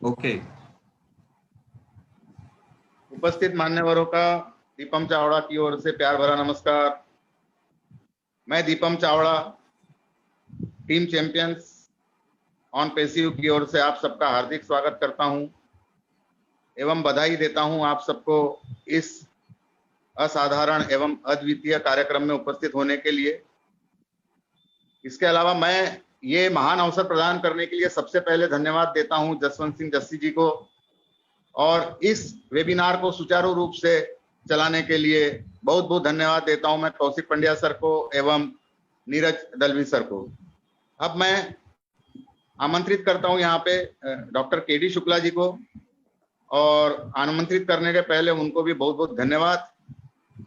Okay. उपस्थित मान्यवरों का दीपम चावड़ा की ओर से प्यार भरा नमस्कार। मैं Deepam Chavda, team champions on passive की ओर से आप सबका हार्दिक स्वागत करता हूं एवं बधाई देता हूं आप सबको इस असाधारण एवं अद्वितीय कार्यक्रम में उपस्थित होने के लिए। इसके अलावा मैं ये महान अवसर प्रदान करने के लिए सबसे पहले धन्यवाद देता हूं जसवंत सिंह जस्सी जी को, और इस वेबिनार को सुचारू रूप से चलाने के लिए बहुत बहुत धन्यवाद देता हूं मैं कौशिक पंड्या सर को एवं नीरज दलवी सर को। अब मैं आमंत्रित करता हूं यहाँ पे डॉक्टर केडी शुक्ला जी को, और आमंत्रित करने के पहले उनको भी बहुत बहुत धन्यवाद,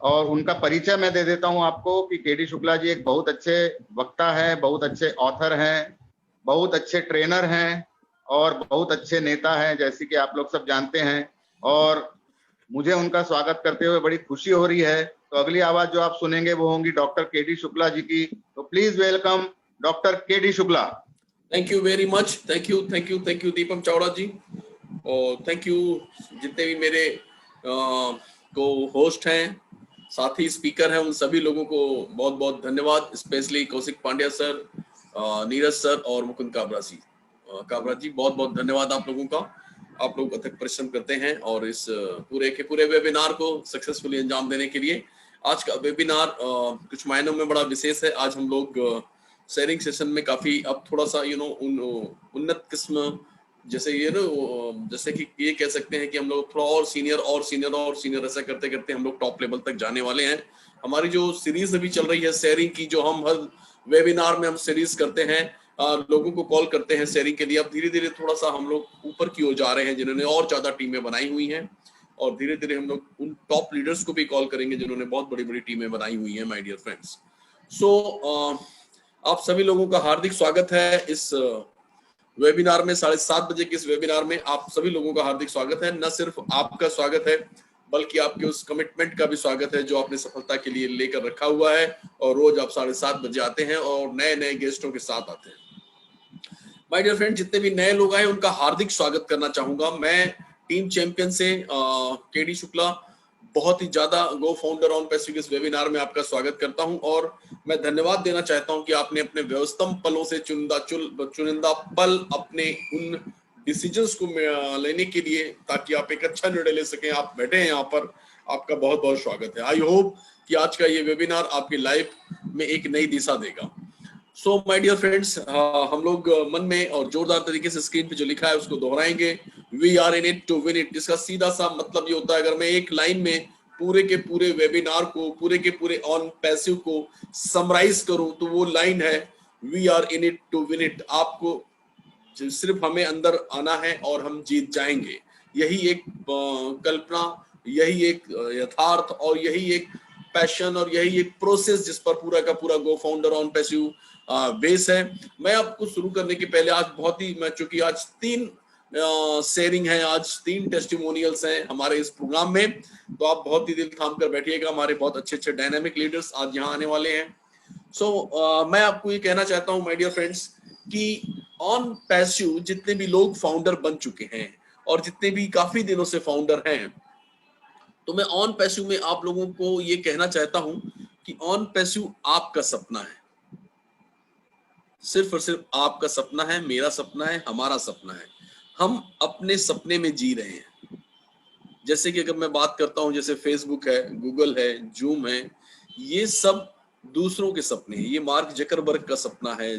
और उनका परिचय मैं दे देता हूं आपको कि केडी शुक्ला जी एक बहुत अच्छे वक्ता है, बहुत अच्छे ऑथर हैं, बहुत अच्छे ट्रेनर हैं और बहुत अच्छे नेता हैं, जैसे कि आप लोग सब जानते हैं। और मुझे उनका स्वागत करते हुए बड़ी खुशी हो रही है। तो अगली आवाज जो आप सुनेंगे वो होंगी डॉक्टर केडी शुक्ला जी की। तो please welcome doctor KD Shukla. Thank you very much. Thank you Deepam Chavda ji, और थैंक यू जितने भी मेरे को होस्ट हैं, साथी स्पीकर हैं, उन सभी लोगों को बहुत बहुत धन्यवाद। Specially Kaushik Pandya sir, Neeraj sir और मुकुंद काबरा जी, बहुत बहुत धन्यवाद आप लोगों का। आप लोग अथक परिश्रम करते हैं और इस पूरे वेबिनार को सक्सेसफुली अंजाम देने के लिए। आज का वेबिनार कुछ मायनों में बड़ा विशेष है। आज हम लोग शेयरिंग सेशन में काफी अब थोड़ा सा उन्नत किस्म, जैसे जैसे कि ये कह सकते हैं कि हम लोग थोड़ा और सीनियर ऐसा करते करते हम लोग टॉप लेवल तक जाने वाले हैं। हमारी जो सीरीज अभी चल रही है शेयरिंग की, जो हम हर वेबिनार में हम सीरीज करते हैं, लोगों को कॉल करते हैं शेयरिंग के लिए, अब धीरे धीरे थोड़ा सा हम लोग ऊपर की ओर जा रहे हैं, जिन्होंने और ज्यादा टीमें बनाई हुई हैं, और धीरे धीरे हम लोग उन टॉप लीडर्स को भी कॉल करेंगे जिन्होंने बहुत बड़ी बड़ी टीमें बनाई हुई हैं, माय डियर फ्रेंड्स। सो आप सभी लोगों का हार्दिक स्वागत है इस वेबिनार में। 7:30 बजे के इस वेबिनार में आप सभी लोगों का हार्दिक स्वागत है। न सिर्फ आपका स्वागत है, बल्कि आपके उस कमिटमेंट का भी स्वागत है जो आपने सफलता के लिए लेकर रखा हुआ है, और रोज आप 7:30 बजे आते हैं और नए नए गेस्टों के साथ आते हैं। माय डियर फ्रेंड, जितने भी नए लोग आए उनका हार्दिक स्वागत करना चाहूंगा। मैं टीम चैंपियन से केडी शुक्ला, बहुत ही ज्यादा गो फाउंडर ऑन पैसिव इस वेबिनार में आपका स्वागत करता हूं, और मैं धन्यवाद देना चाहता हूं कि आपने अपने व्यस्तम पलों से चुनिंदा पल अपने उन डिसीजंस को लेने के लिए, ताकि आप एक अच्छा निर्णय ले सकें, आप बैठे हैं यहाँ पर, आपका बहुत बहुत स्वागत है। आई होप कि आज का ये वेबिनार आपकी लाइफ में एक नई दिशा देगा। सो माय डियर फ्रेंड्स, हम लोग मन में और जोरदार तरीके से स्क्रीन पे जो लिखा है उसको दोहराएंगे। We are in it to win it. इसका सीधा सा मतलब ये होता है, अगर मैं एक लाइन में पूरे के पूरे वेबिनार को, पूरे के पूरे ऑन पैसिव को समराइज करूं, तो वो लाइन है we are in it to win it. आपको सिर्फ हमें अंदर आना है और हम जीत जाएंगे। यही एक कल्पना, यही एक यथार्थ, और यही एक पैशन, और यही एक प्रोसेस जिस पर पूरा का पूरा गो फाउंडर ऑन पैसिव बेस है। मैं आपको शुरू करने के पहले, आज बहुत ही, मैं चूंकि आज 3 शेयरिंग है, आज 3 टेस्टिमोनियल्स हैं हमारे इस प्रोग्राम में, तो आप बहुत ही दिल थाम कर बैठिएगा। हमारे बहुत अच्छे अच्छे डायनामिक लीडर्स आज यहाँ आने वाले हैं। सो मैं आपको ये कहना चाहता हूँ माय डियर फ्रेंड्स कि ऑन पैसिव जितने भी लोग फाउंडर बन चुके हैं और जितने भी काफी दिनों से फाउंडर हैं, तो मैं ऑन पैसिव में आप लोगों को ये कहना चाहता हूं कि ऑन पैसिव आपका सपना है, सिर्फ और सिर्फ आपका सपना है, मेरा सपना है, हमारा सपना है। हम अपने सपने में जी रहे हैं। जैसे कि अगर मैं बात करता हूं, जैसे फेसबुक है, गूगल है, जूम है, ये सब दूसरों के सपने हैं। ये मार्क जकरबर्ग का सपना है,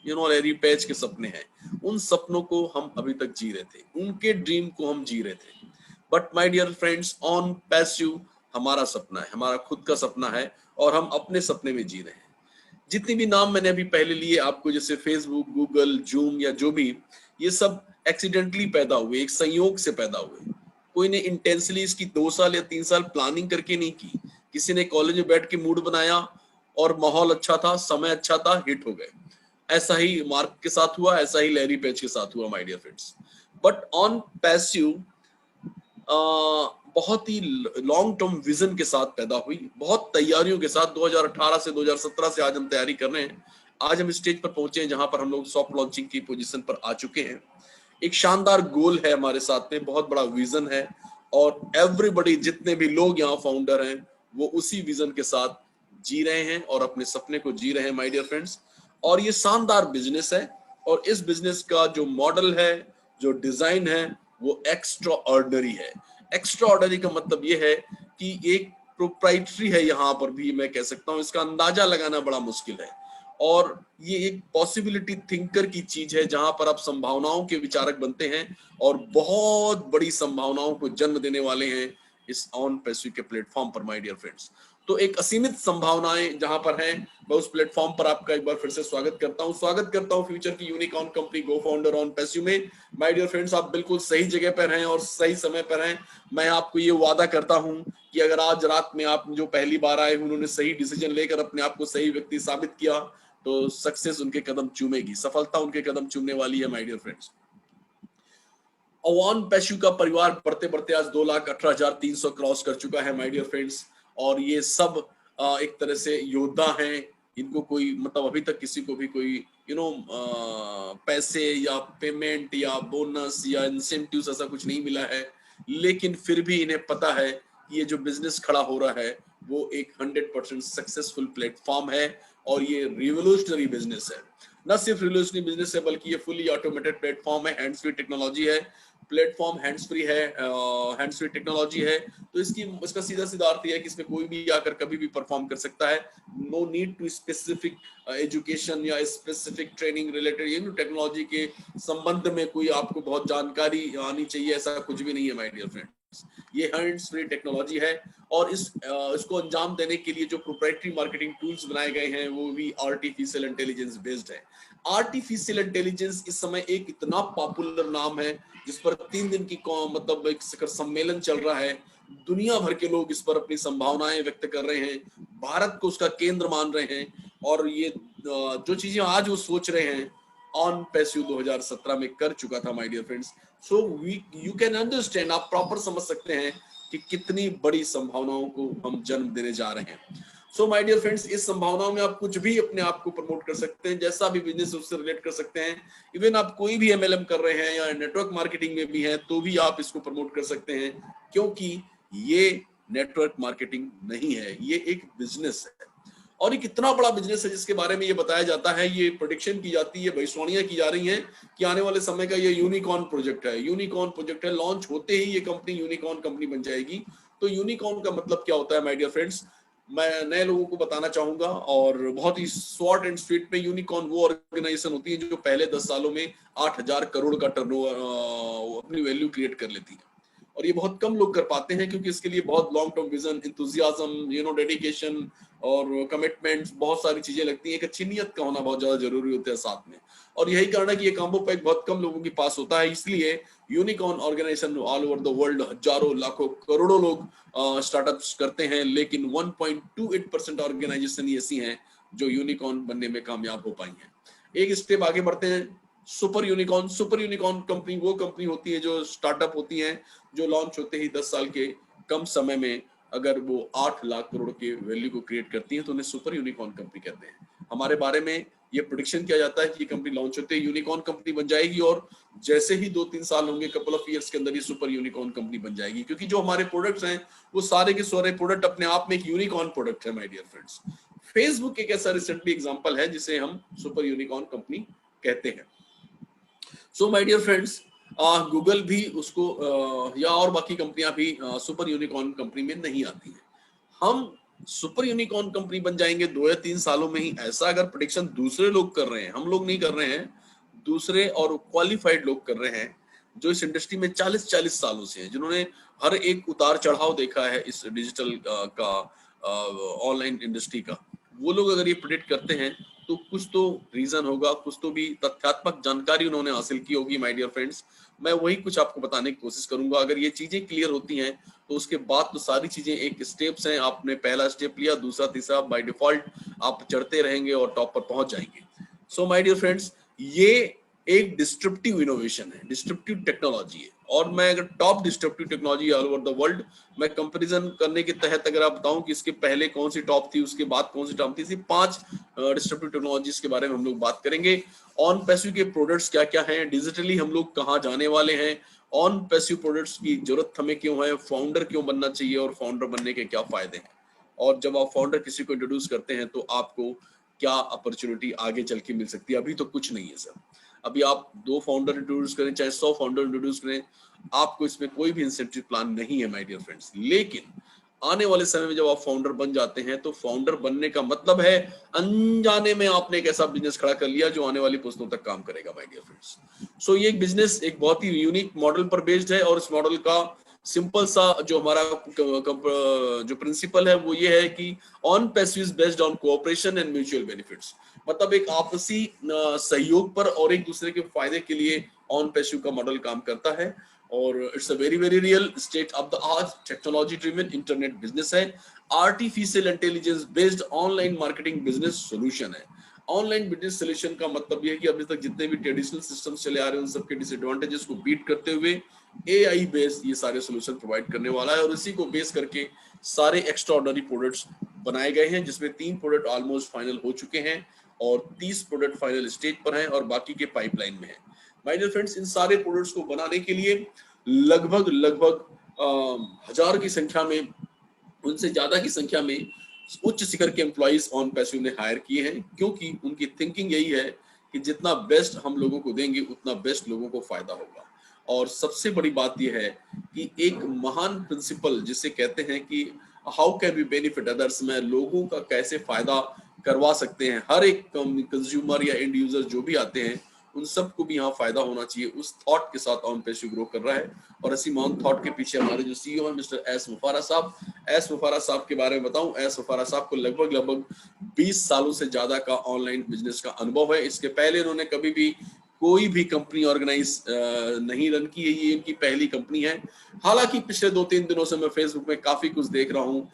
लैरी पेज के सपने हैं। उन सपनों को हम अभी तक जी रहे थे, उनके ड्रीम को हम जी रहे थे। But my dear friends, OnPassive हमारा सपना है, हमारा खुद का सपना है, और हम अपने सपने में जी रहे हैं। जितने भी नाम मैंने अभी पहले लिए आपको, जैसे फेसबुक, गूगल, जूम या जो भी, ये सब एक्सीडेंटली पैदा हुए, एक संयोग से पैदा हुए। कोई ने इंटेंसली इसकी 2 साल या 3 साल प्लानिंग करके नहीं की। किसी ने कॉलेज में बैठ के मूड बनाया और माहौल अच्छा था, समय अच्छा था, हिट हो गए। ऐसा ही मार्क के साथ हुआ, ऐसा ही लैरी पेज के साथ हुआ my dear friends. But OnPassive बहुत ही लॉन्ग टर्म विजन के साथ पैदा हुई, बहुत तैयारियों के साथ। 2018 से 2017 से आज हम तैयारी कर रहे हैं। आज हम स्टेज पर पहुंचे हैं जहां पर हम लोग सॉफ्ट लॉन्चिंग की पोजीशन पर आ चुके हैं। एक शानदार गोल है हमारे साथ में, बहुत बड़ा विजन है, और एवरीबॉडी, जितने भी लोग यहाँ फाउंडर हैं, वो उसी विजन के साथ जी रहे हैं और अपने सपने को जी रहे हैं माय डियर फ्रेंड्स। और ये शानदार बिजनेस है, और इस बिजनेस का जो मॉडल है, जो डिजाइन है, वो एक्स्ट्रा ऑर्डिनरी है। एक्स्ट्रा ऑर्डिनरी का मतलब ये है कि एक प्रोप्राइटरी है, यहाँ पर भी मैं कह सकता हूँ, इसका अंदाजा लगाना बड़ा मुश्किल है। और ये एक पॉसिबिलिटी थिंकर की चीज है, जहां पर आप संभावनाओं के विचारक बनते हैं और बहुत बड़ी संभावनाओं को जन्म देने वाले हैं इस ऑन पैसिव के प्लेटफॉर्म पर माय डियर फ्रेंड्स। तो एक असीमित संभावनाएं जहां पर हैं, मैं उस प्लेटफॉर्म पर आपका एक बार फिर से स्वागत करता हूं फ्यूचर की unicorn company go founder on passive में। माय डियर फ्रेंड्स, आप बिल्कुल सही जगह पर हैं और सही समय पर हैं। मैं आपको ये वादा करता हूं कि अगर आज रात में आप जो पहली बार आए, उन्होंने सही डिसीजन लेकर अपने आप को सही व्यक्ति साबित किया, तो सक्सेस उनके कदम चूमेगी, सफलता उनके कदम चूमने वाली है my dear friends. OnPassive का परिवार बढ़ते बढ़ते आज 2,18,300 क्रॉस कर चुका है माय डियर फ्रेंड्स। और ये सब एक तरह से योद्धा हैं, इनको कोई मतलब अभी तक किसी को भी कोई पैसे या पेमेंट या बोनस या इंसेंटिव्स ऐसा कुछ नहीं मिला है, लेकिन फिर भी इन्हें पता है कि ये जो बिजनेस खड़ा हो रहा है वो एक 100% सक्सेसफुल प्लेटफॉर्म है, और ये रिवोल्यूशनरी बिजनेस है। न सिर्फ रिवोल्यूशनरी बिजनेस है, बल्कि ये फुली ऑटोमेटेड प्लेटफॉर्म है, हैंड्स फ्री टेक्नोलॉजी है, प्लेटफॉर्म हैंड्स फ्री है, हैंड्स फ्री टेक्नोलॉजी है। तो इसका सीधा सीधा अर्थ है कि इसमें कोई भी आकर कभी भी परफॉर्म कर सकता है। No need to specific education या स्पेसिफिक ट्रेनिंग रिलेटेड टेक्नोलॉजी के संबंध में कोई आपको बहुत जानकारी आनी चाहिए, ऐसा कुछ भी नहीं है माय डियर फ्रेंड्स। ये हैंड्स फ्री टेक्नोलॉजी है, और इसको अंजाम देने के लिए जो प्रोप्राइटरी मार्केटिंग टूल्स बनाए गए हैं वो भी आर्टिफिशियल इंटेलिजेंस बेस्ड है। आर्टिफिशियल इंटेलिजेंस इस समय एक इतना पॉपुलर नाम है, जिस पर 3 दिन की मतलब एक शिखर सम्मेलन चल रहा है। दुनिया भर के लोग इस पर अपनी संभावनाएं व्यक्त कर रहे हैं, भारत को उसका केंद्र मान रहे हैं, और ये जो चीजें आज वो सोच रहे हैं ऑन पैसिव 2017 में कर चुका था my dear friends. So you can understand, आप प्रॉपर समझ सकते हैं कि कितनी बड़ी संभावनाओं को हम जन्म देने जा रहे हैं। सो माय डियर फ्रेंड्स, इस संभावनाओं में आप कुछ भी अपने आप को प्रमोट कर सकते हैं, जैसा भी बिजनेस उससे रिलेट कर सकते हैं। इवन आप कोई भी एमएलएम कर रहे हैं या नेटवर्क मार्केटिंग में भी हैं, तो भी आप इसको प्रमोट कर सकते हैं, क्योंकि ये नेटवर्क मार्केटिंग नहीं है, ये एक बिजनेस है। और ये कितना बड़ा बिजनेस है जिसके बारे में ये बताया जाता है, ये प्रेडिक्शन की जाती है, भविष्यवाणियां की जा रही हैं कि आने वाले समय का ये यूनिकॉर्न प्रोजेक्ट है। यूनिकॉर्न प्रोजेक्ट है, लॉन्च होते ही ये कंपनी यूनिकॉर्न कंपनी बन जाएगी। तो यूनिकॉर्न का मतलब क्या होता है माय डियर फ्रेंड्स, मैं नए लोगों को बताना चाहूंगा, और बहुत ही शॉर्ट एंड स्वीट में, यूनिकॉर्न वो ऑर्गेनाइजेशन होती है जो पहले 10 सालों में 8,000 करोड़ का टर्नओवर अपनी वैल्यू क्रिएट कर लेती है। और ये बहुत कम लोग कर पाते हैं, क्योंकि इसके लिए बहुत long term vision, enthusiasm, dedication और कमिटमेंट्स, बहुत सारी चीजें लगती हैं। एक अच्छी नियत का होना बहुत ज्यादा जरूरी होता है साथ में, और यही कारण है कि ये कॉम्बो पैक बहुत कम लोगों के पास होता है। इसलिए unicorn organisation all over the world हजारों लाखों करोड़ों लोग स्टार्टअप्स करते हैं, लेकिन 1.28% ऑर्गेनाइजेशन ऐसी हैं जो यूनिकॉर्न बनने में कामयाब हो पाई हैं। एक स्टेप आगे बढ़ते हैं, सुपर यूनिकॉर्न कंपनी वो कंपनी होती है जो स्टार्टअप होती हैं, जो लॉन्च होते ही 10 साल के कम समय में अगर वो 8 लाख करोड़ के वैल्यू को क्रिएट करती हैं, तो उन्हें सुपर यूनिकॉर्न कंपनी कहते हैं। हमारे बारे में ये प्रेडिक्शन किया जाता है कि ये कंपनी लॉन्च होते ही यूनिकॉर्न कंपनी बन जाएगी, और जैसे ही 2-3 साल होंगे, कपल ऑफ ईयर्स के अंदर ये सुपर यूनिकॉर्न कंपनी बन जाएगी, क्योंकि जो हमारे प्रोडक्ट्स हैं वो सारे के सारे प्रोडक्ट अपने आप में एक यूनिकॉर्न प्रोडक्ट है माय डियर फ्रेंड्स। फेसबुक एक ऐसा रिसेंटली एग्जांपल है जिसे हम सुपर यूनिकॉर्न कंपनी कहते हैं। So my dear friends, Google भी उसको या और बाकी कंपनियां भी सुपर यूनिकॉर्न कंपनी में नहीं आती हैं। हम सुपर यूनिकॉर्न कंपनी बन जाएंगे 2 या 3 सालों में ही, ऐसा अगर प्रेडिक्शन दूसरे लोग कर रहे हैं, हम लोग नहीं कर रहे हैं, दूसरे और क्वालिफाइड लोग कर रहे हैं, जो इस इंडस्ट्री में 40-40 सालों से हैं, जिन्होंने हर एक उतार चढ़ाव देखा है इस डिजिटल का ऑनलाइन इंडस्ट्री का। वो लोग अगर ये प्रेडिक्ट करते हैं तो कुछ तो रीजन होगा, कुछ तो भी तथ्यात्मक जानकारी उन्होंने हासिल की होगी माय डियर फ्रेंड्स। मैं वही कुछ आपको बताने की कोशिश करूंगा। अगर ये चीजें क्लियर होती हैं तो उसके बाद तो सारी चीजें एक स्टेप्स हैं, आपने पहला स्टेप लिया, दूसरा तीसरा, बाय डिफॉल्ट आप चढ़ते रहेंगे और टॉप पर पहुंच जाएंगे। सो माय डियर फ्रेंड्स, ये एक डिस्ट्रप्टिव इनोवेशन है, डिस्ट्रप्टिव टेक्नोलॉजी है। और मैं अगर top disruptive technology all over the world मैं कंपैरिजन करने के तहत अगर आप बताऊं कि इसके पहले कौन सी टॉप थी, उसके बाद कौन सी टॉप थी, सिर्फ 5 डिस्ट्रप्टिव टेक्नोलॉजीज के बारे में हम लोग बात करेंगे। ऑन पैसिव के प्रोडक्ट्स क्या क्या हैं, डिजिटली हम लोग कहाँ जाने वाले हैं, ऑन पैसिव प्रोडक्ट्स की जरूरत हमें क्यों है, फाउंडर क्यों बनना चाहिए और फाउंडर बनने के क्या फायदे हैं, और जब आप फाउंडर किसी को इंट्रोड्यूस करते हैं तो आपको क्या अपॉर्चुनिटी आगे चल के मिल सकती है। अभी तो कुछ नहीं है सर, अभी आप 2 फाउंडर इंट्रोड्यूस करें चाहे 100 फाउंडर इंट्रोड्यूस करें, आपको इसमें कोई भी इंसेंटिव प्लान नहीं है माय डियर फ्रेंड्स। लेकिन आने वाले समय में जब आप फाउंडर बन जाते हैं तो फाउंडर बनने का मतलब है अनजाने में आपने एक ऐसा बिजनेस खड़ा कर लिया जो आने वाली पुश्तों तक काम करेगा माय डियर फ्रेंड्स। सो ये एक बिजनेस एक बहुत ही यूनिक मॉडल पर बेस्ड है, और इस मॉडल का सिंपल सा जो हमारा जो प्रिंसिपल है वो ये है कि on passive is based on cooperation and mutual benefits, मतलब एक आपसी सहयोग पर और एक दूसरे के फायदे के लिए ऑन पैसिव का मॉडल काम करता है। और it's a very very real state of the art technology driven internet business है, artificial intelligence based online marketing business solution है। ऑनलाइन बिजनेस सॉल्यूशन का मतलब ये है कि अभी तक जितने भी ट्रेडिशनल सिस्टम्स चले आ रहे हैं उन सबके डिसएडवांटेजेस को बीट करते हुए एआई बेस्ड ये सारे सॉल्यूशन प्रोवाइड करने वाला है, और इसी को बेस करके सारे एक्स्ट्राऑर्डिनरी प्रोडक्ट्स बनाए गए हैं, जिसमें 3 प्रोडक्ट ऑलमोस्ट फाइनल हो चुके हैं और 30 प्रोडक्ट फाइनल स्टेज पर हैं और बाकी के पाइपलाइन में हैं। माय डियर फ्रेंड्स, इन सारे प्रोडक्ट्स को बनाने के लिए लगभग 1000 की संख्या में, उनसे ज्यादा की संख्या में उच्च शिखर के एम्प्लॉइज ऑन पैसिव ने हायर किए हैं, क्योंकि उनकी थिंकिंग यही है कि जितना बेस्ट हम लोगों को देंगे उतना बेस्ट लोगों को फायदा होगा। और सबसे बड़ी बात यह है कि एक महान प्रिंसिपल जिसे कहते हैं कि how can we benefit others, में लोगों का कैसे फायदा करवा सकते हैं, हर एक कंज्यूमर या एंड यूजर जो भी आते हैं उन सबको भी यहाँ फायदा होना चाहिए, उस थॉट के साथ ऑन पैसिव ग्रो कर रहा है। और इसी महान थॉट के पीछे हमारे जो सीईओ हैं मिस्टर एस मुफारा साहब, एस मुफारा साहब के बारे में बताऊं, एस मुफारा साहब को लगभग 20 सालों से ज्यादा का ऑनलाइन बिजनेस का अनुभव है। इसके पहले इन्होंने कभी भी कोई भी कंपनी ऑर्गेनाइज नहीं रन की है, ये इनकी पहली कंपनी है। हालांकि पिछले 2-3 दिनों से मैं फेसबुक में काफी कुछ देख रहा हूँ,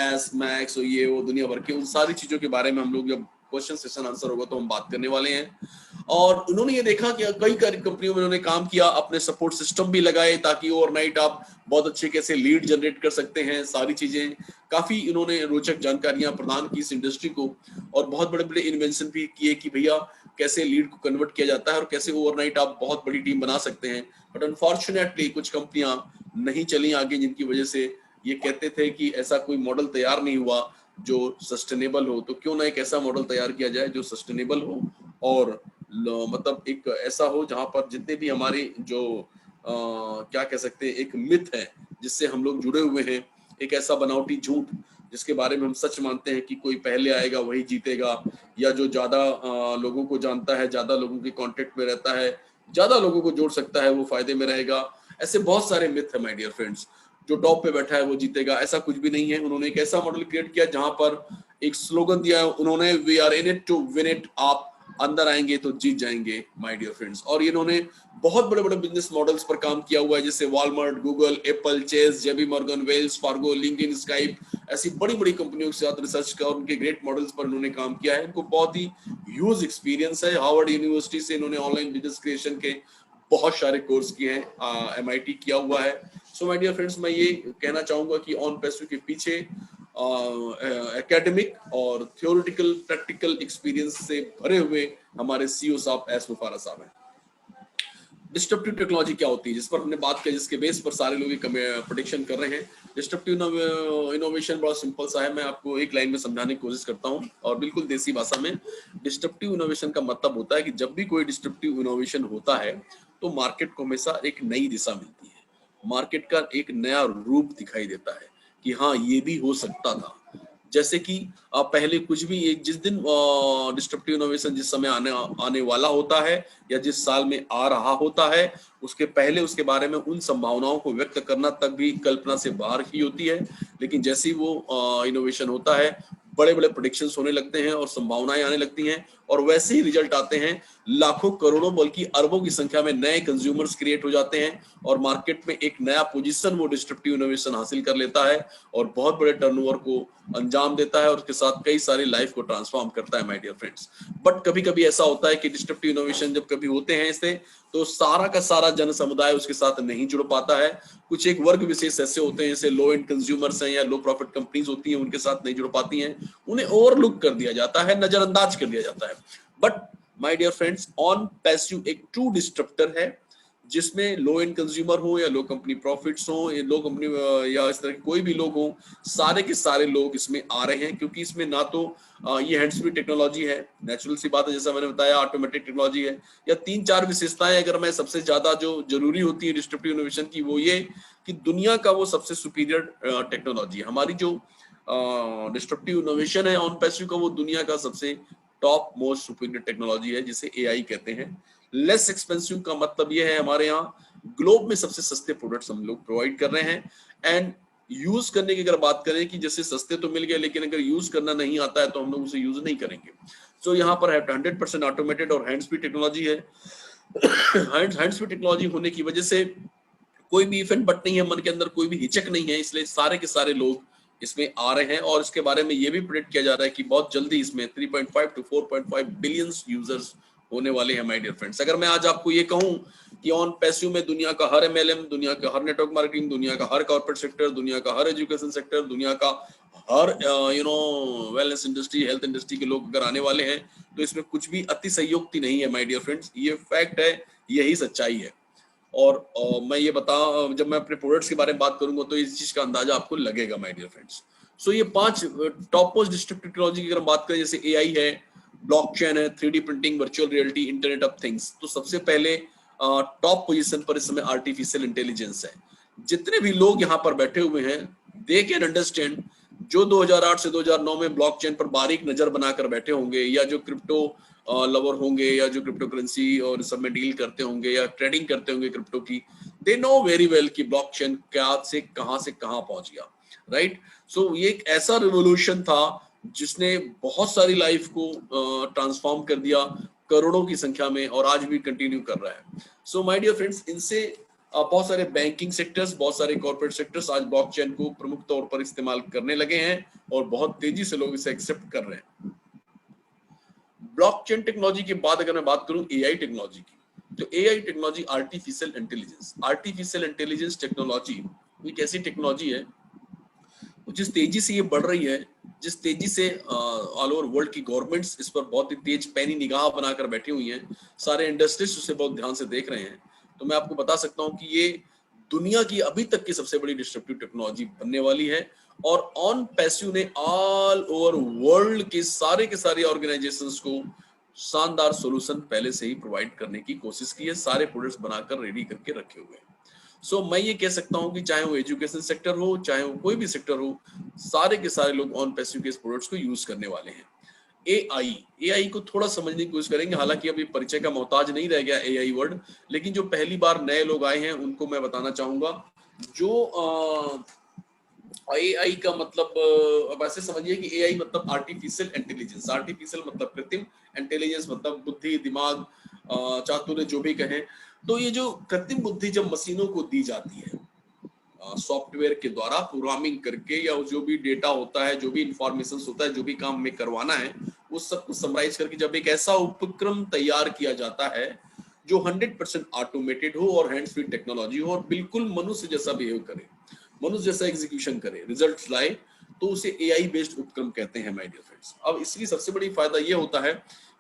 एस मैक्स और ये वो दुनिया भर के उन सारी चीजों के बारे में हम लोग जब क्वेश्चन सेशन आंसर होगा तो हम बात करने वाले हैं। और उन्होंने ये देखा कि कई कंपनियों में उन्होंने काम किया, अपने सपोर्ट सिस्टम भी लगाए ताकि ओवरनाइट आप बहुत अच्छे कैसे लीड जनरेट कर सकते हैं, सारी चीजें काफी इन्होंने रोचक जानकारियां प्रदान की इस इंडस्ट्री को, और बहुत बड़े बड़े इन्वेंशन भी किए कि भैया कैसे लीड को कन्वर्ट किया जाता है और कैसे ओवरनाइट आप बहुत बड़ी टीम बना सकते हैं। बट अनफॉर्चुनेटली कुछ कंपनियां नहीं चली आगे, जिनकी वजह से ये कहते थे कि ऐसा कोई मॉडल तैयार नहीं हुआ जो सस्टेनेबल हो, तो क्यों ना एक ऐसा मॉडल तैयार किया जाए जो सस्टेनेबल हो और मतलब एक ऐसा हो जहां पर जितने भी हमारे जो क्या कह सकते हैं एक मिथ है जिससे हम लोग जुड़े हुए हैं, एक ऐसा बनावटी झूठ जिसके बारे में हम सच मानते हैं कि कोई पहले आएगा वही जीतेगा, या जो ज्यादा लोगों को जानता है, ज्यादा लोगों के कांटेक्ट में रहता है, ज्यादा लोगों को जोड़ सकता है, वो फायदे में रहेगा। ऐसे बहुत सारे मिथ है माय डियर फ्रेंड्स, जो टॉप पे बैठा है वो जीतेगा, ऐसा कुछ भी नहीं है। उन्होंने एक ऐसा मॉडल क्रिएट किया जहां पर एक स्लोगन दिया है उन्होंने, we are in it to win it, आप अंदर आएंगे तो जीत जाएंगे माय डियर फ्रेंड्स। और इन्होंने बहुत बड़े बड़े बिजनेस मॉडल्स पर काम किया हुआ है, जैसे Walmart, Google, Apple, Chase, JP Morgan, Wells Fargo, LinkedIn, Skype, ऐसी बड़ी बड़ी कंपनियों के साथ रिसर्च कर उनके ग्रेट मॉडल्स पर इन्होंने काम किया है। इनको बहुत ही ह्यूज एक्सपीरियंस है। हार्वर्ड यूनिवर्सिटी से इन्होंने ऑनलाइन बिजनेस क्रिएशन के बहुत सारे कोर्स किए हैं, MIT किया हुआ है। सो माय डियर फ्रेंड्स, मैं ये कहना चाहूंगा कि ऑन पैसिव के पीछे एकेडमिक और थियोरेटिकल प्रैक्टिकल एक्सपीरियंस से भरे हुए हमारे सीईओ साहब एस मुफारा साहब हैं। डिस्ट्रप्टिव टेक्नोलॉजी क्या होती है, जिस पर हमने बात की, जिसके बेस पर सारे लोग प्रेडिक्शन कर रहे हैं। डिस्ट्रप्टिव इनोवेशन बड़ा सिंपल सा है, मैं आपको एक लाइन में समझाने की कोशिश करता हूं और बिल्कुल देसी भाषा में। डिस्ट्रप्टिव इनोवेशन का मतलब होता है कि जब भी कोई डिस्ट्रप्टिव इनोवेशन होता है तो मार्केट को हमेशा एक नई दिशा मिलती है, मार्केट का एक नया रूप दिखाई देता है कि हाँ ये भी हो सकता था। जैसे कि पहले कुछ भी एक जिस दिन डिस्ट्रप्टिव इनोवेशन जिस समय आने वाला होता है या जिस साल में आ रहा होता है, उसके पहले उसके बारे में उन संभावनाओं को व्यक्त करना तक भी कल्पना से बाहर ही होती है। लेकिन जैसे ही वो इनोवेशन होता है बड़े बड़े प्रेडिक्शंस होने लगते हैं और संभावनाएं आने लगती हैं, और वैसे ही रिजल्ट आते हैं। लाखों करोड़ों बल्कि अरबों की संख्या में नए कंज्यूमर्स क्रिएट हो जाते हैं और मार्केट में एक नया पोजीशन वो डिस्ट्रप्टिव इनोवेशन हासिल कर लेता है और बहुत बड़े टर्नओवर को अंजाम देता है और उसके साथ कई सारी लाइफ को ट्रांसफॉर्म करता है माय डियर फ्रेंड्स। बट कभी कभी ऐसा होता है कि डिस्ट्रप्टिव इनोवेशन जब कभी होते हैं इससे, तो सारा का सारा जन समुदाय उसके साथ नहीं जुड़ पाता है। कुछ एक वर्ग विशेष ऐसे होते हैं जैसे लो एंड कंज्यूमर्स हैं या लो प्रॉफिट कंपनीज होती हैं, उनके साथ नहीं जुड़ पाती हैं, उन्हें ओवरलुक कर दिया जाता है, नजरअंदाज कर दिया जाता है। But my dear friends, OnPassive एक ट्रू डिस्ट्रप्टर है जिसमें लो एंड कंज्यूमर हो या लो कंपनी प्रॉफिट्स हो या लो कंपनी या इस तरह के कोई भी लोग हो, सारे के सारे लोग इसमें आ रहे हैं, क्योंकि इसमें ना तो ये हैंड्स फ्री टेक्नोलॉजी है, नेचुरल सी बात है, जैसा मैंने बताया ऑटोमेटिक टेक्नोलॉजी है, या 3-4 विशेषताएं अगर मैं सबसे ज्यादा जो जरूरी होती है डिस्ट्रप्टिव इनोवेशन की, वो ये कि दुनिया का वो सबसे सुपीरियर टेक्नोलॉजी है। हमारी जो डिस्ट्रप्टिव इनोवेशन है ऑन पैसिव का, वो दुनिया का सबसे टॉप मोस्ट सुपीरियर टेक्नोलॉजी है जिसे एआई कहते हैं। लेस एक्सपेंसिव का मतलब ये है हमारे यहाँ ग्लोब में सबसे सस्ते प्रोडक्ट्स हम लोग प्रोवाइड कर रहे हैं। एंड यूज करने की अगर बात करें कि जैसे सस्ते तो मिल गए लेकिन अगर यूज करना नहीं आता है तो हम लोग उसे यूज नहीं करेंगे। सो यहाँ पर 100% ऑटोमेटेड और हैंड्स फ्री टेक्नोलॉजी है। हैंड्स फ्री टेक्नोलॉजी होने की वजह से कोई भी इफेक्ट बट नहीं है, मन के अंदर कोई भी हिचक नहीं है, इसलिए सारे के सारे लोग इसमें आ रहे हैं। और इसके बारे में ये भी प्रेडिक्ट किया जा रहा है कि बहुत जल्दी इसमें 3.5 to 4.5 बिलियन यूजर्स होने वाले हैं माय डियर फ्रेंड्स। अगर मैं आज आपको ये कहूं कि ऑन पैसिव में दुनिया का हर एमएलएम, दुनिया का हर नेटवर्क मार्केटिंग, दुनिया का हर कॉर्पोरेट सेक्टर, दुनिया का हर एजुकेशन सेक्टर, दुनिया का हर वेलनेस इंडस्ट्री, हेल्थ इंडस्ट्री के लोग अगर आने वाले हैं, तो इसमें कुछ भी अतिशयोक्ति नहीं है माय डियर फ्रेंड्स, ये फैक्ट है, यही सच्चाई है। और मैं ये जब मैं अपने प्रोडक्ट्स के बारे में बात करूंगा तो इस चीज का अंदाजा आपको लगेगा माय डियर फ्रेंड्स। सो ये 5 टॉप मोस्ट डिस्ट्रप्टिव टेक्नोलॉजी की अगर हम बात करें, जैसे एआई है, ब्लॉकचेन है, 3D printing, virtual reality, internet of things, तो सबसे पहले टॉप पोजीशन पर इस समय आर्टिफिशियल इंटेलिजेंस है। जितने भी लोग यहाँ पर बैठे हुए हैं, दे कैन अंडरस्टैंड, जो 2008 से 2009 में ब्लॉकचेन पर बारीक नजर बनाकर बैठे होंगे, या जो क्रिप्टो लवर होंगे, या जो क्रिप्टो करेंसी और सब में डील करते होंगे या ट्रेडिंग करते होंगे क्रिप्टो की, दे नो वेरी वेल कि ब्लॉकचेन क्या से कहां पहुंच गया, राइट। सो ये एक ऐसा रिवोल्यूशन था जिसने बहुत सारी लाइफ को ट्रांसफॉर्म कर दिया करोड़ों की संख्या में, और आज भी कंटिन्यू कर रहा है। सो माय डियर फ्रेंड्स, इनसे बहुत सारे बैंकिंग सेक्टर्स, बहुत सारे कॉर्पोरेट सेक्टर्स आज ब्लॉकचेन को प्रमुख तौर पर इस्तेमाल करने लगे हैं और बहुत तेजी से लोग इसे एक्सेप्ट कर रहे हैं। ब्लॉकचेन टेक्नोलॉजी के बाद अगर मैं बात करूं एआई टेक्नोलॉजी की, तो AI technology artificial intelligence technology एक ऐसी टेक्नोलॉजी है जिस तेजी से ये बढ़ रही है, जिस तेजी से ऑल ओवर वर्ल्ड की गवर्नमेंट्स इस पर बहुत ही तेज पैनी निगाह बनाकर बैठी हुई हैं, सारे इंडस्ट्रीज उसे बहुत ध्यान से देख रहे हैं, तो मैं आपको बता सकता हूं कि ये दुनिया की अभी तक की सबसे बड़ी डिस्ट्रप्टिव टेक्नोलॉजी बनने वाली है। और ऑन पैसिव ने ऑल ओवर वर्ल्ड के सारे ऑर्गेनाइजेशंस को शानदार सॉल्यूशन पहले से ही प्रोवाइड करने की कोशिश की है, सारे प्रोडक्ट्स बनाकर रेडी करके रखे हुए हैं। सो मैं ये कह सकता हूं कि चाहे वो एजुकेशन सेक्टर हो, चाहे वो कोई भी सेक्टर हो, सारे के सारे लोग ऑन पैसिव के इस प्रोडक्ट्स को यूज करने वाले हैं। एआई को थोड़ा समझने की कोशिश करेंगे, हालांकि अभी परिचय का मोहताज नहीं रह गया एआई वर्ड, लेकिन जो पहली बार नए लोग आए हैं उनको मैं बताना चाहूंगा, जो एआई का मतलब, अब ऐसे समझिए कि एआई मतलब आर्टिफिशियल इंटेलिजेंस, आर्टिफिशियल मतलब कृत्रिम, इंटेलिजेंस मतलब बुद्धि, दिमाग, चातुर्य, जो भी कहें। तो ये जो कृत्रिम बुद्धि जब मशीनों को दी जाती है सॉफ्टवेयर के द्वारा प्रोग्रामिंग करके, या जो भी डेटा होता है, जो भी इंफॉर्मेशन होता है, जो भी काम हमें करवाना है, वो सब कुछ समराइज करके जब एक ऐसा उपक्रम तैयार किया जाता है जो 100% ऑटोमेटेड हो और हैंड्स फ्री टेक्नोलॉजी हो और बिल्कुल मनुष्य जैसा बिहेव करे, मनुष्य जैसा एग्जीक्यूशन करे, रिजल्ट्स लाए, तो उसे एआई बेस्ड उपक्रम कहते हैं माय डियर फ्रेंड्स। अब इसकी सबसे बड़ी फायदा ये होता है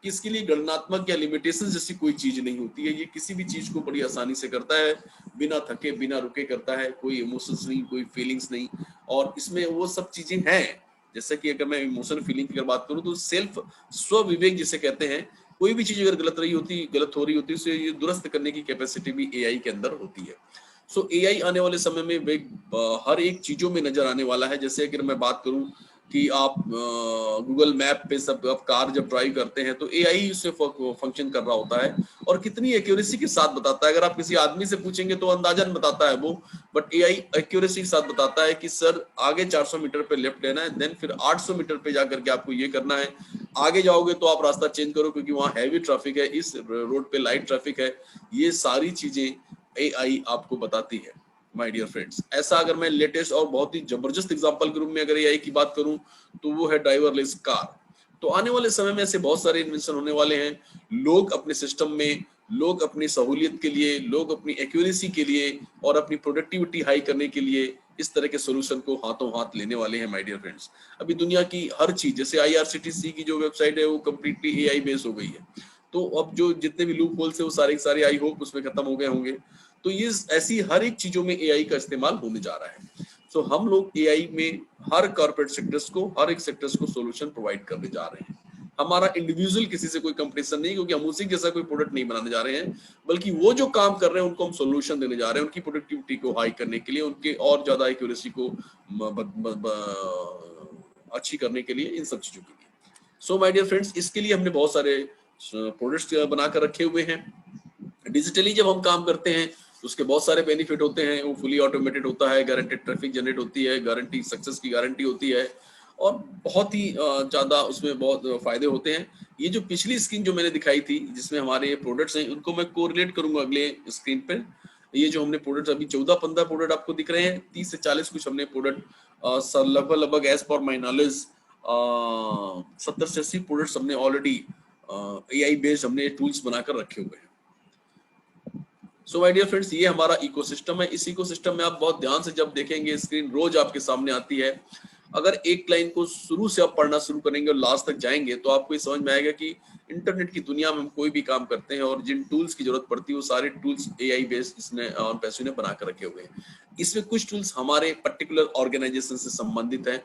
कि इसके लिए गणनात्मक या लिमिटेशन जैसी कोई चीज नहीं होती है, ये किसी भी चीज को बड़ी आसानी से करता है, बिना थके बिना रुके करता है, कोई इमोशंस नहीं, कोई फीलिंग्स नहीं, और इसमें वो सब चीजें हैं, जैसे कि अगर मैं इमोशन फीलिंग की अगर बात करूं तो सेल्फ, स्व विवेक जिसे कहते हैं, कोई भी चीज अगर गलत हो रही होती है उसे ये दुरुस्त करने की कैपेसिटी भी एआई के अंदर होती है। सो एआई आने वाले समय में हर एक चीजों में नजर आने वाला है। जैसे अगर मैं बात करूं कि आप गूगल मैप पे सब आप कार जब ड्राइव करते हैं तो एआई उससे फंक्शन कर रहा होता है और कितनी एक्यूरेसी के साथ बताता है। अगर आप किसी आदमी से पूछेंगे तो अंदाजन बताता है वो, बट एआई एक्यूरेसी के साथ बताता है कि सर आगे 400 मीटर पे लेफ्ट लेना है, देन फिर 800 मीटर पे जाकर के आपको ये करना है, आगे जाओगे तो आप रास्ता चेंज करो क्योंकि वहां हैवी ट्रैफिक है, इस रोड पे लाइट ट्रैफिक है। ये सारी चीजें एआई आपको बताती है माय डियर फ्रेंड्स। ऐसा अगर मैं लेटेस्ट और बहुत ही जबरदस्त एग्जांपल के रूप में अगर एआई की बात करूं तो वो है ड्राइवरलेस कार। तो आने वाले समय में ऐसे बहुत सारे इन्वेंशन होने वाले हैं। लोग अपने सिस्टम में, लोग अपनी सहूलियत के लिए, लोग अपनी एक्यूरेसी के लिए और अपनी प्रोडक्टिविटी हाई करने के लिए इस तरह के सोल्यूशन को हाथों हाथ लेने वाले हैं माय डियर फ्रेंड्स। अभी दुनिया की हर चीज, जैसे आईआरसीटीसी की जो वेबसाइट है वो कंप्लीटली एआई बेस्ड हो गई है। तो अब जो जितने भी लूप होल्स है वो सारे आई होप उसमें खत्म हो गए होंगे। तो ये ऐसी हर एक चीजों में एआई का इस्तेमाल होने जा रहा है। सो हम लोग एआई में हर कॉर्पोरेट सेक्टर्स को, हर एक सेक्टर्स को सॉल्यूशन प्रोवाइड करने जा रहे हैं। हमारा इंडिविजुअल किसी से कोई कंपटीशन नहीं, क्योंकि हम उसी जैसा कोई प्रोडक्ट नहीं बनाने जा रहे हैं, बल्कि वो जो काम कर रहे हैं उनको हम सॉल्यूशन देने जा रहे हैं, उनकी प्रोडक्टिविटी को हाई करने के लिए, उनके और ज्यादा एक्यूरेसी को अच्छी करने के लिए, इन सब चीजों के लिए। सो माय डियर फ्रेंड्स, इसके लिए हमने बहुत सारे प्रोडक्ट्स बनाकर रखे हुए हैं। डिजिटली जब हम काम करते हैं उसके बहुत सारे बेनिफिट होते हैं। वो फुली ऑटोमेटेड होता है, गारंटेड ट्रैफिक जनरेट होती है, गारंटी सक्सेस की गारंटी होती है और बहुत ही ज्यादा उसमें बहुत फायदे होते हैं। ये जो पिछली स्क्रीन जो मैंने दिखाई थी जिसमें हमारे प्रोडक्ट्स हैं, उनको मैं कोरिलेट करूंगा अगले स्क्रीन पे। ये जो हमने प्रोडक्ट्स अभी 14-15 प्रोडक्ट आपको दिख रहे हैं, 30 से 40 कुछ हमने प्रोडक्ट लगभग एज पर माई नॉलेज 70 से 80 प्रोडक्ट्स हमने ऑलरेडी एआई बेस्ड हमने टूल्स बनाकर रखे हुए हैं। सो माय डियर फ्रेंड्स, ये हमारा इकोसिस्टम है। इस इकोसिस्टम में आप बहुत ध्यान से जब देखेंगे, स्क्रीन रोज आपके सामने आती है, अगर एक लाइन को शुरू से आप पढ़ना शुरू करेंगे और लास्ट तक जाएंगे तो आपको ये समझ में आएगा कि इंटरनेट की दुनिया में हम कोई भी काम करते हैं और जिन टूल्स की जरूरत पड़ती है वो सारे टूल्स एआई बेस्ड इसने ऑन पैसिव ने बनाकर रखे हुए हैं। इसमें कुछ टूल्स हमारे पर्टिकुलर ऑर्गेनाइजेशन से संबंधित है,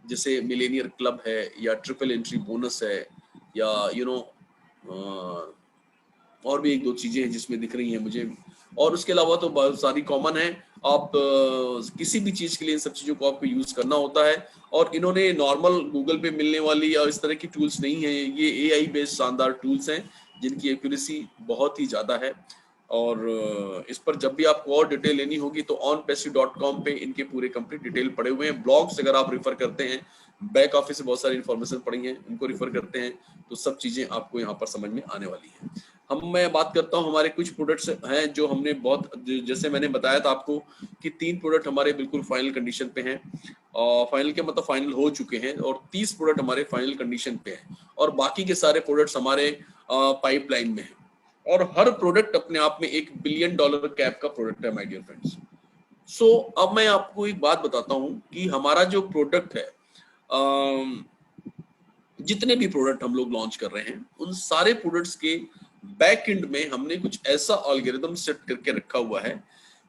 जैसे मिलेनियर क्लब है या ट्रिपल एंट्री बोनस है या और भी एक दो चीजें हैं जिसमें दिख रही हैं मुझे, और उसके अलावा तो बहुत सारी कॉमन है। आप किसी भी चीज के लिए इन सब चीजों को आपको यूज करना होता है। और इन्होंने नॉर्मल गूगल पे मिलने वाली या इस तरह की टूल्स नहीं है, ये एआई बेस्ड शानदार टूल्स हैं जिनकी एक्यूरेसी बहुत ही ज्यादा है। और इस पर जब भी आपको और डिटेल लेनी होगी तो onpassive.com पे इनके पूरे कंप्लीट डिटेल पड़े हुए हैं। ब्लॉग्स अगर आप रेफर करते हैं, बैक ऑफिस से बहुत सारी इन्फॉर्मेशन पड़ी है, उनको रेफर करते हैं तो सब चीजें आपको यहाँ पर समझ में आने वाली है। मैं बात करता हूँ, हमारे कुछ प्रोडक्ट्स हैं जो हमने बहुत, जैसे मैंने बताया था आपको कि 3 प्रोडक्ट हमारे बिल्कुल फाइनल कंडीशन पे हैं, और फाइनल के मतलब फाइनल हो चुके हैं, और 30 प्रोडक्ट हमारे फाइनल कंडीशन पे हैं और बाकी के सारे प्रोडक्ट्स हमारे पाइपलाइन में हैं। और हर प्रोडक्ट अपने आप में $1 बिलियन कैप का प्रोडक्ट है माय डियर फ्रेंड्स। सो अब मैं आपको एक बात बताता हूं कि हमारा जो प्रोडक्ट है, जितने भी प्रोडक्ट हम लोग लॉन्च कर रहे हैं उन सारे प्रोडक्ट्स के बैक एंड में हमने कुछ ऐसा एल्गोरिथम सेट करके रखा हुआ है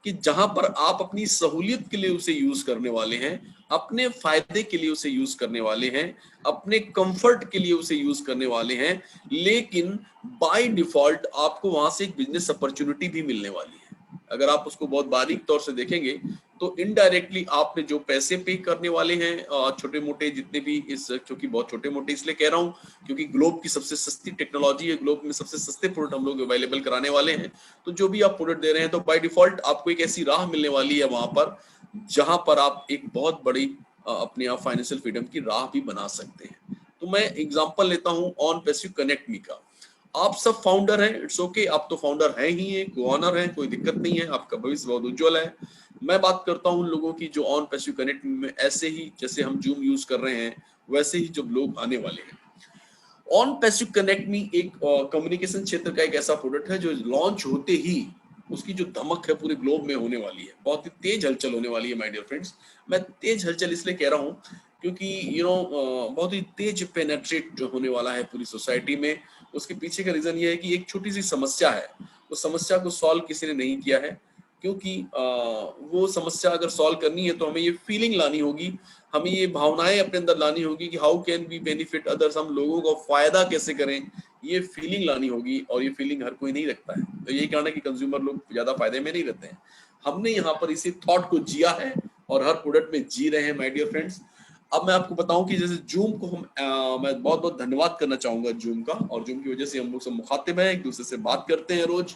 कि जहां पर आप अपनी सहूलियत के लिए उसे यूज करने वाले हैं, अपने फायदे के लिए उसे यूज करने वाले हैं, अपने कंफर्ट के लिए उसे यूज करने वाले हैं, लेकिन बाय डिफॉल्ट आपको वहां से एक बिजनेस अपॉर्चुनिटी भी मिलने वाली है। अगर आप उसको बहुत बारीक तौर से देखेंगे तो इनडायरेक्टली आपने जो पैसे पे करने वाले हैं, छोटे मोटे जितने भी, इस क्योंकि बहुत छोटे मोटे इसलिए कह रहा हूं क्योंकि ग्लोब की सबसे सस्ती टेक्नोलॉजी है, ग्लोब में सबसे सस्ते प्रोडक्ट हम लोग अवेलेबल कराने वाले हैं। तो जो भी आप प्रोडक्ट दे रहे हैं तो बाय डिफॉल्ट आपको एक ऐसी राह मिलने वाली है वहां पर जहां पर आप एक बहुत बड़ी अपने आप फाइनेंशियल फ्रीडम की राह भी बना सकते हैं। तो मैं एग्जांपल लेता हूं ऑन पैसिव कनेक्ट मी का। आप सब फाउंडर हैं, इट्स ओके, आप तो फाउंडर हैं ही हैं, को ऑनर हैं, कोई दिक्कत नहीं है, आपका भविष्य बहुत उज्जवल है। मैं बात करता हूं उन लोगों की जो ऑन पैसिव कनेक्ट में ऐसे ही जैसे हम जूम यूज कर रहे हैं वैसे ही जब लोग आने वाले हैं। ऑन पैसिव कनेक्ट मी एक कम्युनिकेशन क्षेत्र का एक ऐसा प्रोडक्ट है जो लॉन्च होते ही उसकी जो धमक है पूरे ग्लोब में होने वाली है, बहुत ही तेज हलचल होने वाली है माय डियर फ्रेंड्स। मैं तेज हलचल इसलिए कह रहा हूँ क्योंकि बहुत ही तेज पेनेट्रेट होने वाला है पूरी सोसाइटी में। उसके पीछे का रीजन ये है कि एक छोटी सी समस्या है, उस समस्या को सॉल्व किसी ने नहीं किया है, क्योंकि वो समस्या अगर सॉल्व करनी है तो हमें ये फीलिंग लानी होगी, हमें ये भावनाएं अपने अंदर लानी होगी कि how can we benefit others, हम लोगों को फायदा कैसे करें, ये फीलिंग लानी होगी। और ये फीलिंग हर कोई नहीं रखता है, तो यही कारण है कि कंज्यूमर लोग ज्यादा फायदे में नहीं रहते हैं। हमने यहाँ पर इसी थॉट को जिया है और हर प्रोडक्ट में जी रहे हैं माय डियर फ्रेंड्स। अब मैं आपको बताऊं कि जैसे जूम को हम मैं बहुत बहुत धन्यवाद करना चाहूंगा जूम का, और जूम की वजह से हम लोग सब मुखातिब हैं, एक दूसरे से बात करते हैं रोज।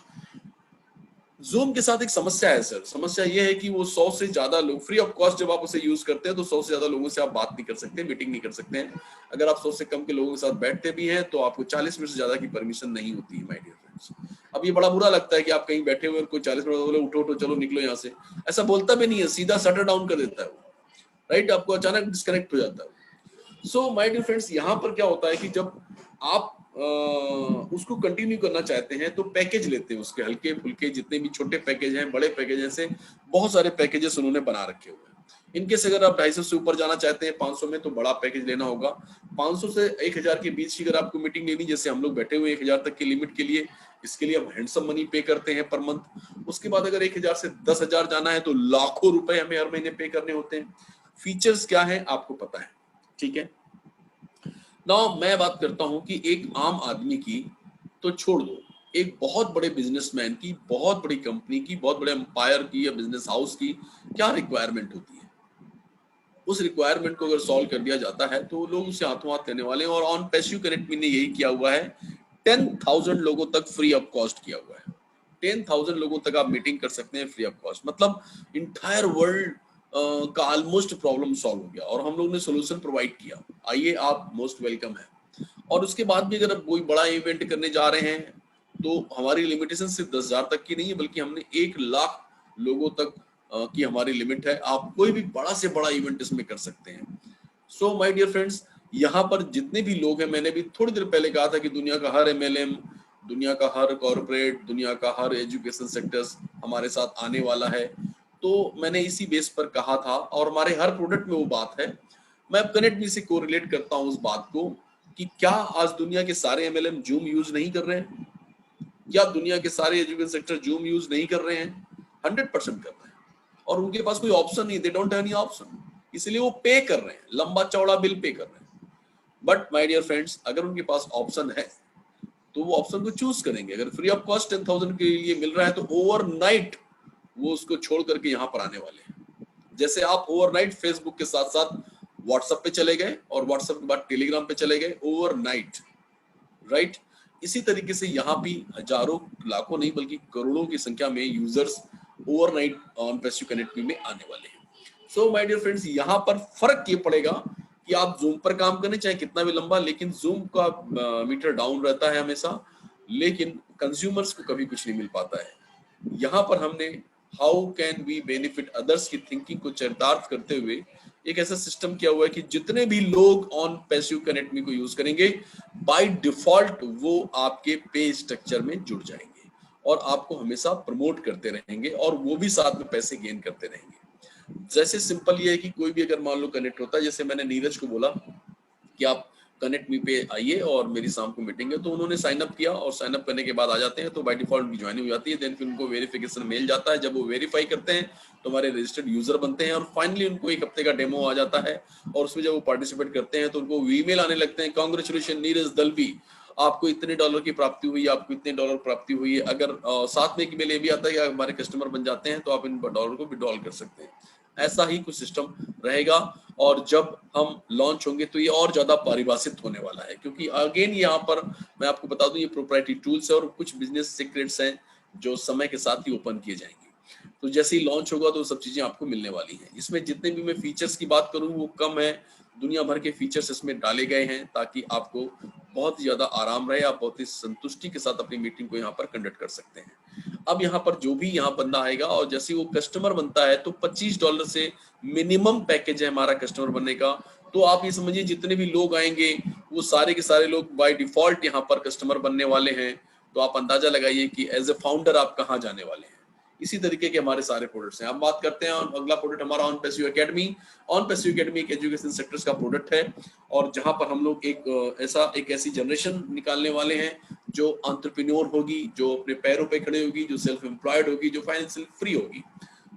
जूम के साथ एक समस्या है सर, समस्या ये है कि वो 100 से ज्यादा लोग फ्री ऑफ कॉस्ट जब आप उसे यूज करते हैं तो 100 से ज्यादा लोगों से आप बात नहीं कर सकते, मीटिंग नहीं कर सकते हैं। अगर आप 100 से कम के लोगों के साथ बैठते भी हैं तो आपको 40 मिनट से ज्यादा की परमिशन नहीं होती है, माय डियर फ्रेंड्स। अब ये बड़ा बुरा लगता है कि आप कहीं बैठे हुए और कोई 40 मिनट बोले उठो उठो चलो निकलो यहाँ से, ऐसा बोलता भी नहीं है, सीधा शटर डाउन कर देता है वो, राइट, आपको अचानक डिस्कनेक्ट हो जाता है। सो माय डियर फ्रेंड्स, यहाँ पर क्या होता है कि जब आप उसको कंटिन्यू करना चाहते हैं तो पैकेज लेते हैं, उसके हल्के फुल्के जितने भी छोटे पैकेज हैं, बड़े पैकेज हैं, से बहुत सारे पैकेजेस उन्होंने बना रखे हुए हैं। इनकेस अगर आप 250 से ऊपर जाना चाहते हैं 500 में, तो बड़ा पैकेज लेना होगा। 500 से 1000 के बीच की अगर आपको मीटिंग लेनी, जैसे हम लोग बैठे हुए 1000 तक की लिमिट के लिए, इसके लिए हम हैंडसम मनी पे करते हैं पर मंथ। उसके बाद अगर 1000 से 10,000 जाना है तो लाखों रुपए हमें हर महीने पे करने होते हैं। फीचर्स क्या है आपको पता है, ठीक है। नाउ मैं बात करता हूं कि एक आम आदमी की तो छोड़ दो, एक बहुत बड़े बिजनेसमैन की, बहुत बड़ी कंपनी की, बहुत बड़े एम्पायर की या बिजनेस हाउस की क्या रिक्वायरमेंट होती है। उस रिक्वायरमेंट को अगर सॉल्व कर दिया जाता है तो लोग उसे हाथों हाथ करने वाले हैं। और ऑन पैसिव कनेक्ट में ने यही किया हुआ है, 10,000 लोगों तक फ्री ऑफ कॉस्ट किया हुआ है। 10,000 लोगों तक आप मीटिंग कर सकते हैं फ्री ऑफ कॉस्ट, मतलब इंटायर वर्ल्ड का ऑलमोस्ट प्रॉब्लम सॉल्व हो गया और हम लोग ने सोल्यूशन प्रोवाइड किया। आइए, आप मोस्ट वेलकम है। और उसके बाद भी अगर आप कोई बड़ा इवेंट करने जा रहे हैं तो हमारी लिमिटेशन सिर्फ 10,000 तक की नहीं है, बल्कि हमने 1 लाख लोगों तक की हमारी लिमिट है। आप कोई भी बड़ा से बड़ा इवेंट इसमें कर सकते हैं। सो माय डियर फ्रेंड्स, यहाँ पर जितने भी लोग हैं, मैंने भी थोड़ी देर पहले कहा था कि दुनिया का हर एमएलएम, दुनिया का हर कॉर्पोरेट, दुनिया का हर एजुकेशन सेक्टर्स हमारे साथ आने वाला है। तो मैंने इसी बेस पर कहा था और हमारे हर प्रोडक्ट में वो बात है। मैं अब कनेक्ट से कोरिलेट करता हूँ उस बात को कि क्या आज दुनिया के सारे एमएलएम जूम यूज नहीं कर रहे हैं? क्या दुनिया के सारे एजुकेशन सेक्टर जूम यूज नहीं कर रहे हैं? 100% कर रहे हैं। और उनके पास कोई ऑप्शन नहीं, they don't have any option, इसलिए वो पे कर रहे हैं, लंबा चौड़ा बिल पे कर रहे हैं। बट माय डियर फ्रेंड्स, अगर उनके पास ऑप्शन है तो वो ऑप्शन को चूज करेंगे। अगर फ्री ऑफ कॉस्ट 10,000 के लिए मिल रहा है तो ओवरनाइट वो उसको छोड़ करके यहाँ पर आने वाले हैं। जैसे आप ओवरनाइट फेसबुक के साथ साथ व्हाट्सएप पे चले गए और व्हाट्सएप के बाद टेलीग्राम पे चले गए, ओवरनाइट, राइट। इसी तरीके से यहाँ भी हजारों, लाखों नहीं बल्कि करोड़ों की संख्या में users overnight on passive connect में आने वाले हैं। सो माय डियर फ्रेंड्स, यहाँ पर फर्क ये पड़ेगा कि आप जूम पर काम करें चाहे कितना भी लंबा, लेकिन जूम का मीटर डाउन रहता है हमेशा, लेकिन कंज्यूमर्स को कभी कुछ नहीं मिल पाता है। यहाँ पर हमने how can we benefit others की थिंकिंग को चरितार्थ करते हुए एक ऐसा सिस्टम किया हुआ है कि जितने भी लोग ऑन पैसिव कनेक्ट मी को यूज करेंगे बाय डिफॉल्ट वो आपके पे स्ट्रक्चर में जुड़ जाएंगे और आपको हमेशा प्रमोट करते रहेंगे और वो भी साथ में पैसे गेन करते रहेंगे। जैसे सिंपल ये है कि कोई भी अगर मान लो कनेक्ट होता है, जैसे मैंने नीरज को बोला कि आप कनेक्ट मी पे आइए और मेरी शाम को मीटिंग है, तो उन्होंने साइन अप किया और साइन अप करने के बाद आ जाते हैं तो बाय डिफॉल्ट उनकी ज्वाइनिंग हो जाती है। देन फिर उनको वेरिफिकेशन मेल जाता है, जब वो वेरीफाई करते हैं तो हमारे रजिस्टर्ड यूजर बनते हैं और फाइनली उनको 1 हफ्ते का डेमो आ जाता है और उसमें जब वो पार्टिसिपेट करते हैं तो उनको ईमेल आने लगते हैं, कांग्रेचुलेशन नीरज दलवी, आपको इतने डॉलर की प्राप्ति हुई है, आपको इतने डॉलर प्राप्ति हुई है। अगर साथ में एक ईमेल ये भी आता है कि हमारे कस्टमर बन जाते हैं तो आप इन डॉलर को विड्रॉल कर सकते हैं। ऐसा ही कुछ सिस्टम रहेगा और जब हम लॉन्च होंगे तो ये और ज्यादा परिभाषित होने वाला है, क्योंकि अगेन यहाँ पर मैं आपको बता दूं ये प्रोप्राइटरी टूल्स है और कुछ बिजनेस सीक्रेट्स हैं जो समय के साथ ही ओपन किए जाएंगे। तो जैसे ही लॉन्च होगा तो सब चीजें आपको मिलने वाली हैं। इसमें जितने भी मैं फीचर्स की बात करूं वो कम है, दुनिया भर के फीचर्स इसमें डाले गए हैं ताकि आपको बहुत ही ज्यादा आराम रहे, आप बहुत ही संतुष्टि के साथ अपनी मीटिंग को यहाँ पर कंडक्ट कर सकते हैं। अब यहाँ पर जो भी यहाँ बंदा आएगा और जैसे वो कस्टमर बनता है तो $25 से मिनिमम पैकेज है हमारा कस्टमर बनने का। तो आप ये समझिए जितने भी लोग आएंगे वो सारे के सारे लोग बाय डिफॉल्ट यहाँ पर कस्टमर बनने वाले हैं। तो आप अंदाजा लगाइए कि एज ए फाउंडर आप कहाँ जाने वाले हैं। इसी तरीके के हमारे सारे प्रोडक्ट्स हैं। हम बात करते हैं अगला प्रोडक्ट हमारा on passive academy. On passive academy एक एजुकेशन सेक्टर्स का प्रोडक्ट है और जहां पर हम लोग एक ऐसी जनरेशन निकालने वाले हैं जो एंटरप्रेन्योर होगी, जो अपने पैरों पे खड़े होगी, जो सेल्फ एम्प्लॉयड होगी, जो फाइनेंशियल फ्री होगी,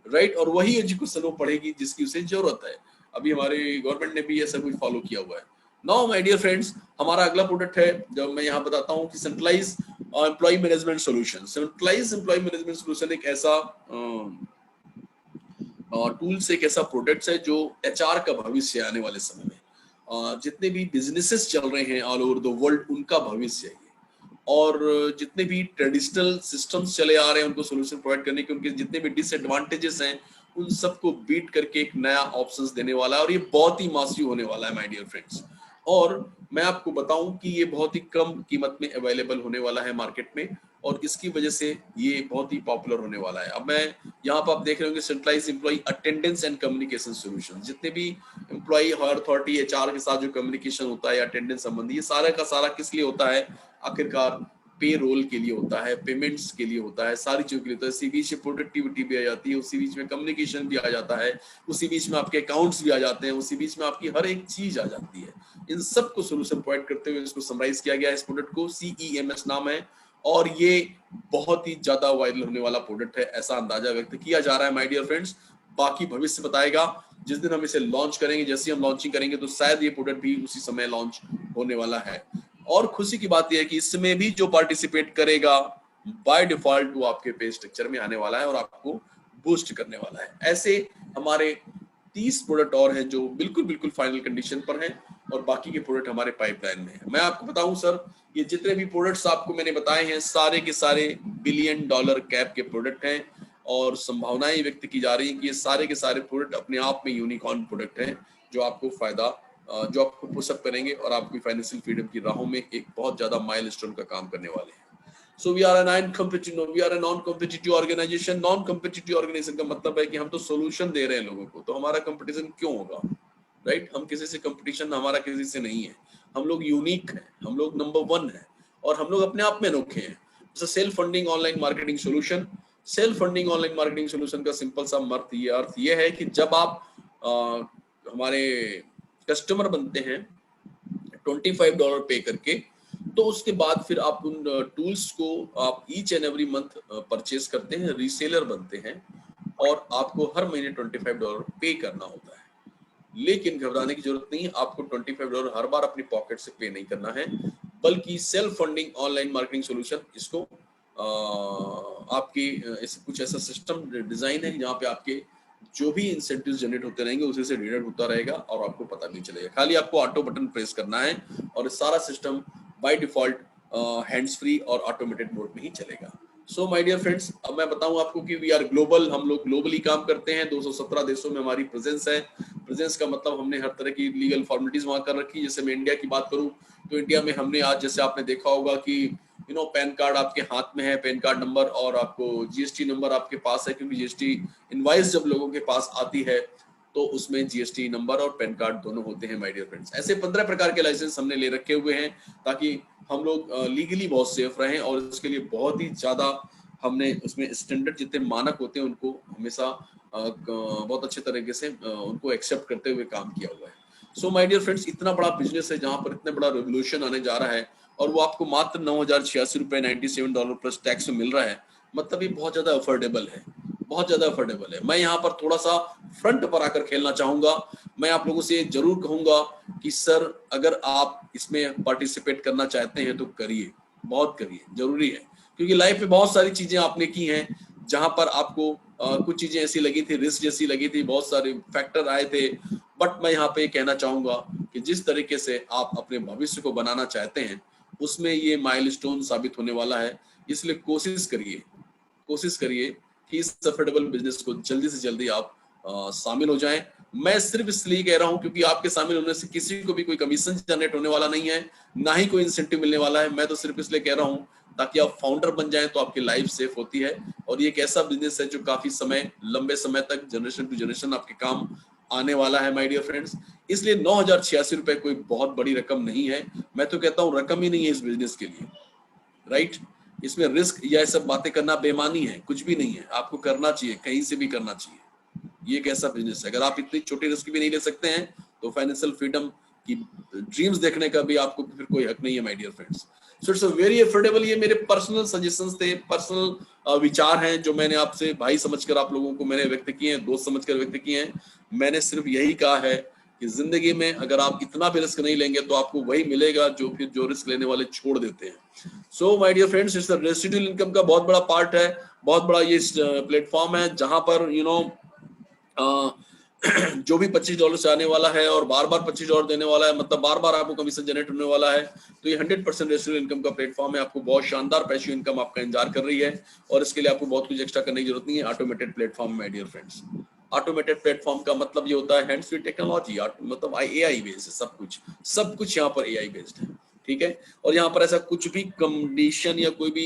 राइट। और वही एजुकेशन वो पढ़ेगी जिसकी उसे जरूरत है। अभी हमारे गवर्नमेंट ने भी ऐसा कुछ फॉलो किया हुआ है। नाउ माय डियर फ्रेंड्स, हमारा अगला प्रोडक्ट है जब मैं यहाँ बताता हूँ कि centralise employ management solution. Centralise employ management solution एक ऐसा टूल्स एक ऐसा प्रोडक्ट्स है जो एचआर का भविष्य आने वाले समय में, जितने भी बिजनेसेस चल रहे हैं ऑल ओवर द वर्ल्ड उनका भविष्य है, और जितने भी ट्रेडिशनल सिस्टम्स चले आ रहे हैं उनको सोल्यूशन प्रोवाइड करने के, उनके जितने भी डिसएडवांटेजेस हैं उन सबको बीट करके एक नया ऑप्शंस देने वाला है, और ये बहुत ही मासिव होने वाला है माय डियर फ्रेंड्स। और मैं आपको बताऊं कि ये बहुत ही कम कीमत में अवेलेबल होने वाला है मार्केट में, और इसकी वजह से ये बहुत ही पॉपुलर होने वाला है। अब मैं यहाँ पर आप देख रहे होंगे centralise employ attendance and communication solution, जितने भी एम्प्लॉय अथॉरिटी एचआर के साथ जो कम्युनिकेशन होता है, अटेंडेंस संबंधी, ये सारा का सारा किस लिए होता है, आखिरकार पे रोल के लिए होता है, पेमेंट्स के लिए होता है, सारी चीजों के लिए होता है। उसी बीच में प्रोडक्टिविटी भी आ जाती है, उसी बीच में कम्युनिकेशन भी आ जाता है, उसी बीच में आपके अकाउंट्स भी आ जाते हैं, उसी बीच में आपकी हर एक चीज आ जाती है। इन सबको सोल्यूशन प्रोवाइड करते हुए इसको समराइज किया गया है। इस प्रोडक्ट को CEMS नाम है, और ये बहुत ही ज्यादा वायरल होने वाला प्रोडक्ट है, ऐसा अंदाजा व्यक्त किया जा रहा है माय डियर फ्रेंड्स। बाकी भविष्य बताएगा, जिस दिन हम इसे लॉन्च करेंगे, जैसे हम लॉन्चिंग करेंगे तो शायद ये प्रोडक्ट भी उसी समय लॉन्च होने वाला है। और खुशी की बात यह है कि इसमें भी जो पार्टिसिपेट करेगा बाय डिफॉल्ट वो आपके पे स्ट्रक्चर में आने वाला है और आपको बूस्ट करने वाला है। ऐसे हमारे 30 प्रोडक्ट और हैं जो बिल्कुल बिल्कुल फाइनल कंडीशन पर हैं, और बाकी के प्रोडक्ट हमारे पाइपलाइन में है। मैं आपको बताऊं सर, ये जितने भी प्रोडक्ट्स आपको मैंने बताए हैं सारे के सारे $1 बिलियन कैप के प्रोडक्ट हैं, और संभावनाएं व्यक्त की जा रही है कि ये सारे के सारे प्रोडक्ट अपने आप में यूनिकॉर्न प्रोडक्ट हैं, जो आपको फायदा, जो आपको पुशअप करेंगे और आपकी फाइनेंशियल फ्रीडम की राहों में एक बहुत ज्यादा माइलस्टोन का काम करने वाले हैं। So we are a non-competitive organization। non-competitive organization का मतलब है कि हम तो सोल्यूशन दे रहे हैं लोगों को, तो हमारा कंपटीशन क्यों होगा, राइट? हम किसी से कंपटीशन हमारा किसी से नहीं है, हम लोग यूनिक हैं, हम लोग नंबर 1 है, और हम लोग अपने आप में अनोखे हैं। Self funding online marketing solution. Self funding online marketing solution का सिंपल सा अर्थ ये है कि जब आप हमारे कस्टमर बनते हैं $25 पे करके, तो उसके बाद फिर आप उन टूल्स को आप each and every month purchase करते हैं, रीसेलर बनते हैं, और आपको हर महीने $25 पे करना होता है। लेकिन घबराने की जरूरत नहीं है, आपको $25 हर बार अपनी पॉकेट से पे नहीं करना है, बल्कि self funding online marketing solution, इसको आपकी कुछ ऐसा सिस्टम डिजाइन है जहाँ पे आपके जो भी इंसेंटिव्स जनरेट होते रहेंगे उसी से डिडक्ट होता रहेगा और आपको पता नहीं चलेगा। खाली आपको ऑटो बटन प्रेस करना है और सारा system by default hands free और ऑटोमेटेड मोड में ही चलेगा। सो माय डियर फ्रेंड्स, अब मैं बताऊं आपको कि वी आर ग्लोबल, हम लोग ग्लोबली काम करते हैं, 217 देशों में हमारी प्रेजेंस है। प्रेजेंस का मतलब हमने हर तरह की लीगल फॉर्मेलिटीज वहां कर रखी है। जैसे मैं इंडिया की बात करूं तो इंडिया में हमने आज, जैसे आपने देखा होगा कि पैन कार्ड आपके हाथ में है, पैन कार्ड नंबर, और आपको जीएसटी नंबर आपके पास है, क्योंकि जीएसटी इनवॉइस जब लोगों के पास आती है तो उसमें जीएसटी नंबर और पैन कार्ड दोनों होते हैं माय डियर फ्रेंड्स। ऐसे 15 प्रकार के लाइसेंस हमने ले रखे हुए हैं ताकि हम लोग लीगली बहुत सेफ रहें, और इसके लिए बहुत ही ज्यादा हमने उसमें स्टैंडर्ड जितने मानक होते हैं उनको हमेशा बहुत अच्छे तरीके से उनको एक्सेप्ट करते हुए काम किया हुआ है। सो माय डियर फ्रेंड्स, इतना बड़ा बिजनेस है जहां पर इतना बड़ा रेवोल्यूशन आने जा रहा है, और वो आपको मात्र $9,086 $97 प्लस टैक्स में मिल रहा है। मतलब ये बहुत ज्यादा अफोर्डेबल है, बहुत ज्यादा अफोर्डेबल है। मैं यहाँ पर थोड़ा सा फ्रंट पर आकर खेलना चाहूंगा। मैं आप लोगों से जरूर कहूंगा कि सर, अगर आप इसमें पार्टिसिपेट करना चाहते हैं तो करिए, बहुत करिए, जरूरी है, क्योंकि लाइफ में बहुत सारी चीजें आपने की हैं जहां पर आपको कुछ चीजें ऐसी लगी थी, रिस्क जैसी लगी थी, बहुत सारे फैक्टर आए थे, बट मैं यहाँ पे कहना चाहूंगा कि जिस तरीके से आप अपने भविष्य को बनाना चाहते हैं उसमें ये माइलस्टोन साबित होने वाला है। इसलिए कोशिश करिए कि इस अफोर्डेबल बिजनेस को जल्दी से जल्दी आप शामिल हो जाएं। मैं सिर्फ इसलिए कह रहा हूं क्योंकि आपके शामिल होने से किसी को भी कोई कमीशन जनरेट होने वाला नहीं है, ना ही कोई इंसेंटिव मिलने वाला है। मैं तो सिर्फ इसलिए कह रहा हूं ताकि आप फाउंडर बन जाएं तो आपकी लाइफ सेफ होती है, और ये एक ऐसा बिजनेस है जो काफी समय, लंबे समय तक, जनरेशन टू जनरेशन आपके काम आने वाला है माय डियर फ्रेंड्स। इसलिए $9,086 कोई बहुत बड़ी रकम नहीं है, मैं तो कहता हूं रकम ही नहीं है इस बिजनेस के लिए, राइट? इसमें रिस्क या सब बातें करना बेमानी है, कुछ भी नहीं है, आपको करना चाहिए, कहीं से भी करना चाहिए। ये एक ऐसा बिजनेस है, अगर आप इतनी छोटी रिस्क भी नहीं ले सकते हैं तो फाइनेंशियल फ्रीडम की ड्रीम्स देखने का भी आपको फिर कोई हक नहीं है my dear friends. So it's very affordable. ये मेरे पर्सनल सजेशंस थे, पर्सनल विचार हैं जो मैंने आपसे भाई समझकर आप लोगों को मैंने व्यक्त किए हैं, दोस्त समझकर व्यक्त किए हैं। मैंने सिर्फ यही कहा है कि जिंदगी में अगर आप इतना भी रिस्क नहीं लेंगे तो आपको वही मिलेगा जो रिस्क लेने वाले छोड़ देते हैं। So my dear friends, it's residual income का बहुत बड़ा पार्ट है, बहुत बड़ा ये प्लेटफॉर्म है जहां पर जो भी $25 से आने वाला है और बार बार $25 देने वाला है, मतलब बार बार आपको कमीशन जनरेट होने वाला है, तो ये 100% रेसिडुअल इनकम का प्लेटफॉर्म है। आपको बहुत शानदार पैसिव इनकम आपका इंतजार कर रही है और इसके लिए आपको बहुत कुछ एक्स्ट्रा करने की जरूरत नहीं है। Automated platform, my dear friends. Automated platform का मतलब ये होता है हैंड्स फ्री टेक्नोलॉजी, मतलब AI बेस्ड है सब कुछ यहाँ पर AI बेस्ड है, ठीक है। और यहाँ पर ऐसा कुछ भी कंडीशन या कोई भी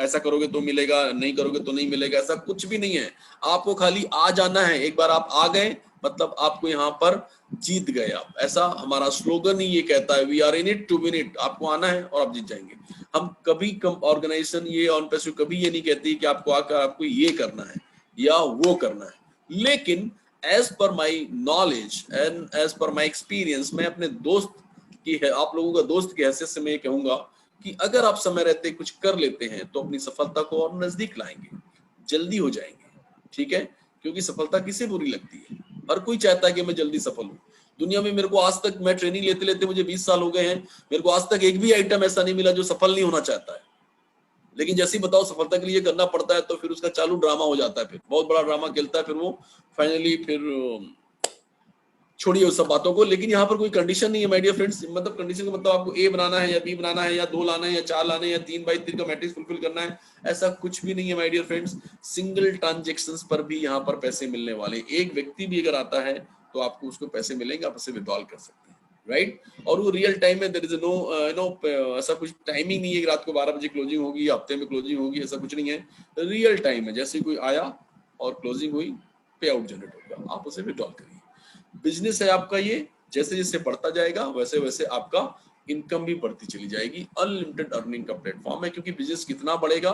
ऐसा करोगे तो मिलेगा, नहीं करोगे तो नहीं मिलेगा, ऐसा कुछ भी नहीं है। आपको खाली आ जाना है। एक बार आप आ गए मतलब आपको यहाँ पर जीत गए आप। ऐसा हमारा स्लोगन ही ये कहता है, we are in it to win it. आपको आना है और आप जीत जाएंगे। हम कभी ऑर्गेनाइजेशन ये ऑन पैसिव कभी ये नहीं कहती कि आपको आकर आपको ये करना है या वो करना है, लेकिन as per my knowledge and as per my experience, मैं अपने दोस्त की है, आप लोगों का दोस्त की हैसियत से मैं ये कहूंगा कि अगर आप समय रहते कुछ कर लेते हैं तो अपनी सफलता को और नजदीक लाएंगे, जल्दी हो जाएंगे, ठीक है। क्योंकि सफलता किसे बुरी लगती है? हर कोई चाहता है कि मैं जल्दी सफल हूं। दुनिया में मेरे को आज तक, मैं ट्रेनिंग लेते लेते मुझे 20 साल हो गए हैं, मेरे को आज तक एक भी आइटम ऐसा नहीं मिला जो सफल नहीं होना चाहता है। लेकिन जैसे ही बताओ सफलता के लिए करना पड़ता है तो फिर उसका चालू ड्रामा हो जाता है, फिर बहुत बड़ा ड्रामा खेलता है, फिर वो फाइनली फिर छोड़िए उस सब बातों को। लेकिन यहाँ पर कोई कंडीशन नहीं है माय डियर फ्रेंड्स। मतलब कंडीशन का मतलब आपको A बनाना है या B बनाना है या 2 लाना है या 4 लाना है या 3x3 का मैट्रिक्स फुलफिल करना है, ऐसा कुछ भी नहीं है my dear friends. Single transactions पर भी यहाँ पर पैसे मिलने वाले। एक व्यक्ति भी अगर आता है तो आपको उसको पैसे मिलेंगे, आप उसे विड्रॉल कर सकते हैं, राइट। और वो रियल टाइम में, देयर इज नो ऐसा कुछ टाइमिंग नहीं है कि रात को 12 बजे क्लोजिंग होगी, हफ्ते में क्लोजिंग होगी, ऐसा कुछ नहीं है। रियल टाइम है, जैसे कोई आया और क्लोजिंग हुई, पे आउट जनरेट होगा, आप उसे विड्रॉल करिए। बिजनेस है आपका ये, जैसे जैसे बढ़ता जाएगा वैसे वैसे आपका इनकम भी बढ़ती चली जाएगी। अनलिमिटेड अर्निंग का प्लेटफॉर्म है, क्योंकि बिजनेस कितना बढ़ेगा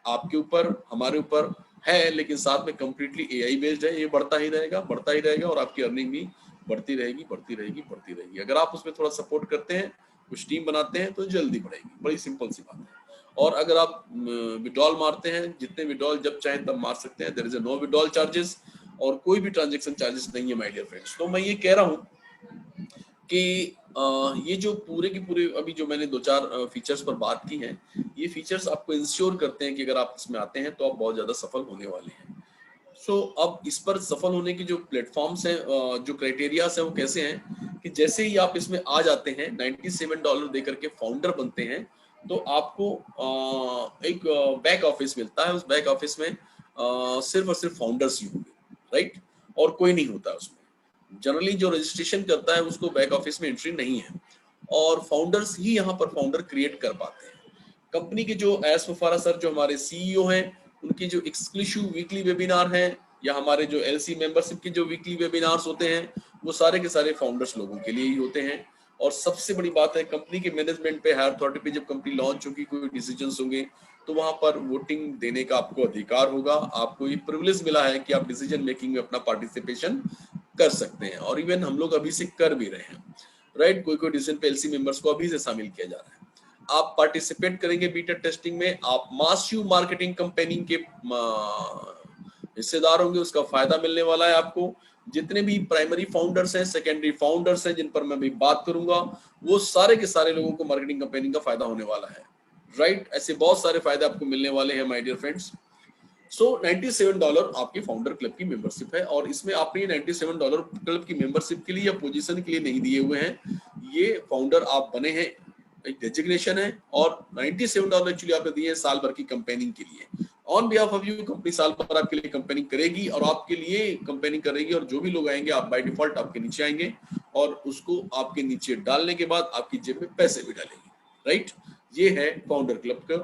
आपके ऊपर, हमारे ऊपर है, लेकिन साथ में कंप्लीटली AI बेस्ड है। ये बढ़ता ही रहेगा और आपकी अर्निंग भी बढ़ती रहेगी। अगर आप उसमें थोड़ा सपोर्ट करते हैं, कुछ टीम बनाते हैं तो जल्दी बढ़ेगी। बड़ी सिंपल सी बात है। और अगर आप विड्रॉल मारते हैं, जितने विड्रॉल जब चाहे तब मार सकते हैं। There is no withdrawal charges और कोई भी ट्रांजैक्शन चार्जेस नहीं है माय डियर फ्रेंड्स। तो मैं ये कह रहा हूं कि ये जो पूरे की पूरे अभी जो मैंने 2-4 फीचर्स पर बात की है, ये फीचर्स आपको इंश्योर करते हैं कि अगर आप इसमें आते हैं तो आप बहुत ज्यादा सफल होने वाले हैं। सो अब इस पर सफल होने की जो प्लेटफॉर्म्स हैं, जो क्राइटेरियाज हैं, वो कैसे हैं कि जैसे ही आप इसमें आ जाते हैं, $97 देकर के फाउंडर बनते हैं, तो आपको एक बैक ऑफिस मिलता है। उस बैक ऑफिस में सिर्फ और सिर्फ फाउंडर्स ही होंगे, राइट, और कोई नहीं होता उसमें। जनरली जो रजिस्ट्रेशन करता है उसको बैक ऑफिस में एंट्री नहीं है, और फाउंडर्स ही यहाँ पर फाउंडर क्रिएट कर पाते हैं। कंपनी के जो एस फफारा सर, जो हमारे CEO हैं, उनकी जो एक्सक्लूसिव वीकली वेबिनार हैं, या हमारे जो LC मेंबरशिप के जो वीकली वेबिनार्स होते हैं, वो सारे के सारे फाउंडर्स लोगों के लिए ही होते हैं। और सबसे बड़ी बात है, कंपनी के मैनेजमेंट पे, हायर अथॉरिटी पे जब कंपनी लॉन्च होगी, कोई डिसीजंस होंगे, तो वहां पर वोटिंग देने का आपको अधिकार होगा। आपको ये प्रिविलेज मिला है कि आप डिसीजन मेकिंग में अपना पार्टिसिपेशन कर सकते हैं, और इवन हम लोग अभी से कर भी रहे हैं, राइट। कोई डिसीजन पे LC मेंबर्स को अभी से शामिल किया जा रहा है। आप पार्टिसिपेट करेंगे बीटा टेस्टिंग में, आप मासिव मार्केटिंग कंपेनी के हिस्सेदार होंगे, उसका फायदा मिलने वाला है आपको। जितने भी प्राइमरी फाउंडर्स हैं, सेकेंडरी फाउंडर्स हैं, जिन पर मैं भी बात करूंगा, वो सारे के सारे लोगों को मार्केटिंग कंपेनी का फायदा होने वाला है, राइट। ऐसे बहुत सारे फायदे आपको मिलने वाले हैं माय डियर फ्रेंड्स। सो $97 आपके फाउंडर क्लब की मेंबरशिप है, और इसमें आपने $97 क्लब की मेंबरशिप के लिए या पोजीशन के लिए नहीं दिए हुए हैं। ये फाउंडर आप बने हैं, एक डेजिग्नेशन है, और $97 एक्चुअली आपने दिए हैं साल भर की कंपेनिंग के लिए। On behalf of you, company साल भर आपके लिए कंपेनिंग करेगी और आपके लिए कंपेनिंग करेगी, और जो भी लोग आएंगे आप बाय डिफॉल्ट आपके नीचे आएंगे, और उसको आपके नीचे डालने के बाद आपकी जेब में पैसे भी डालेंगे, राइट। ये है फाउंडर क्लब का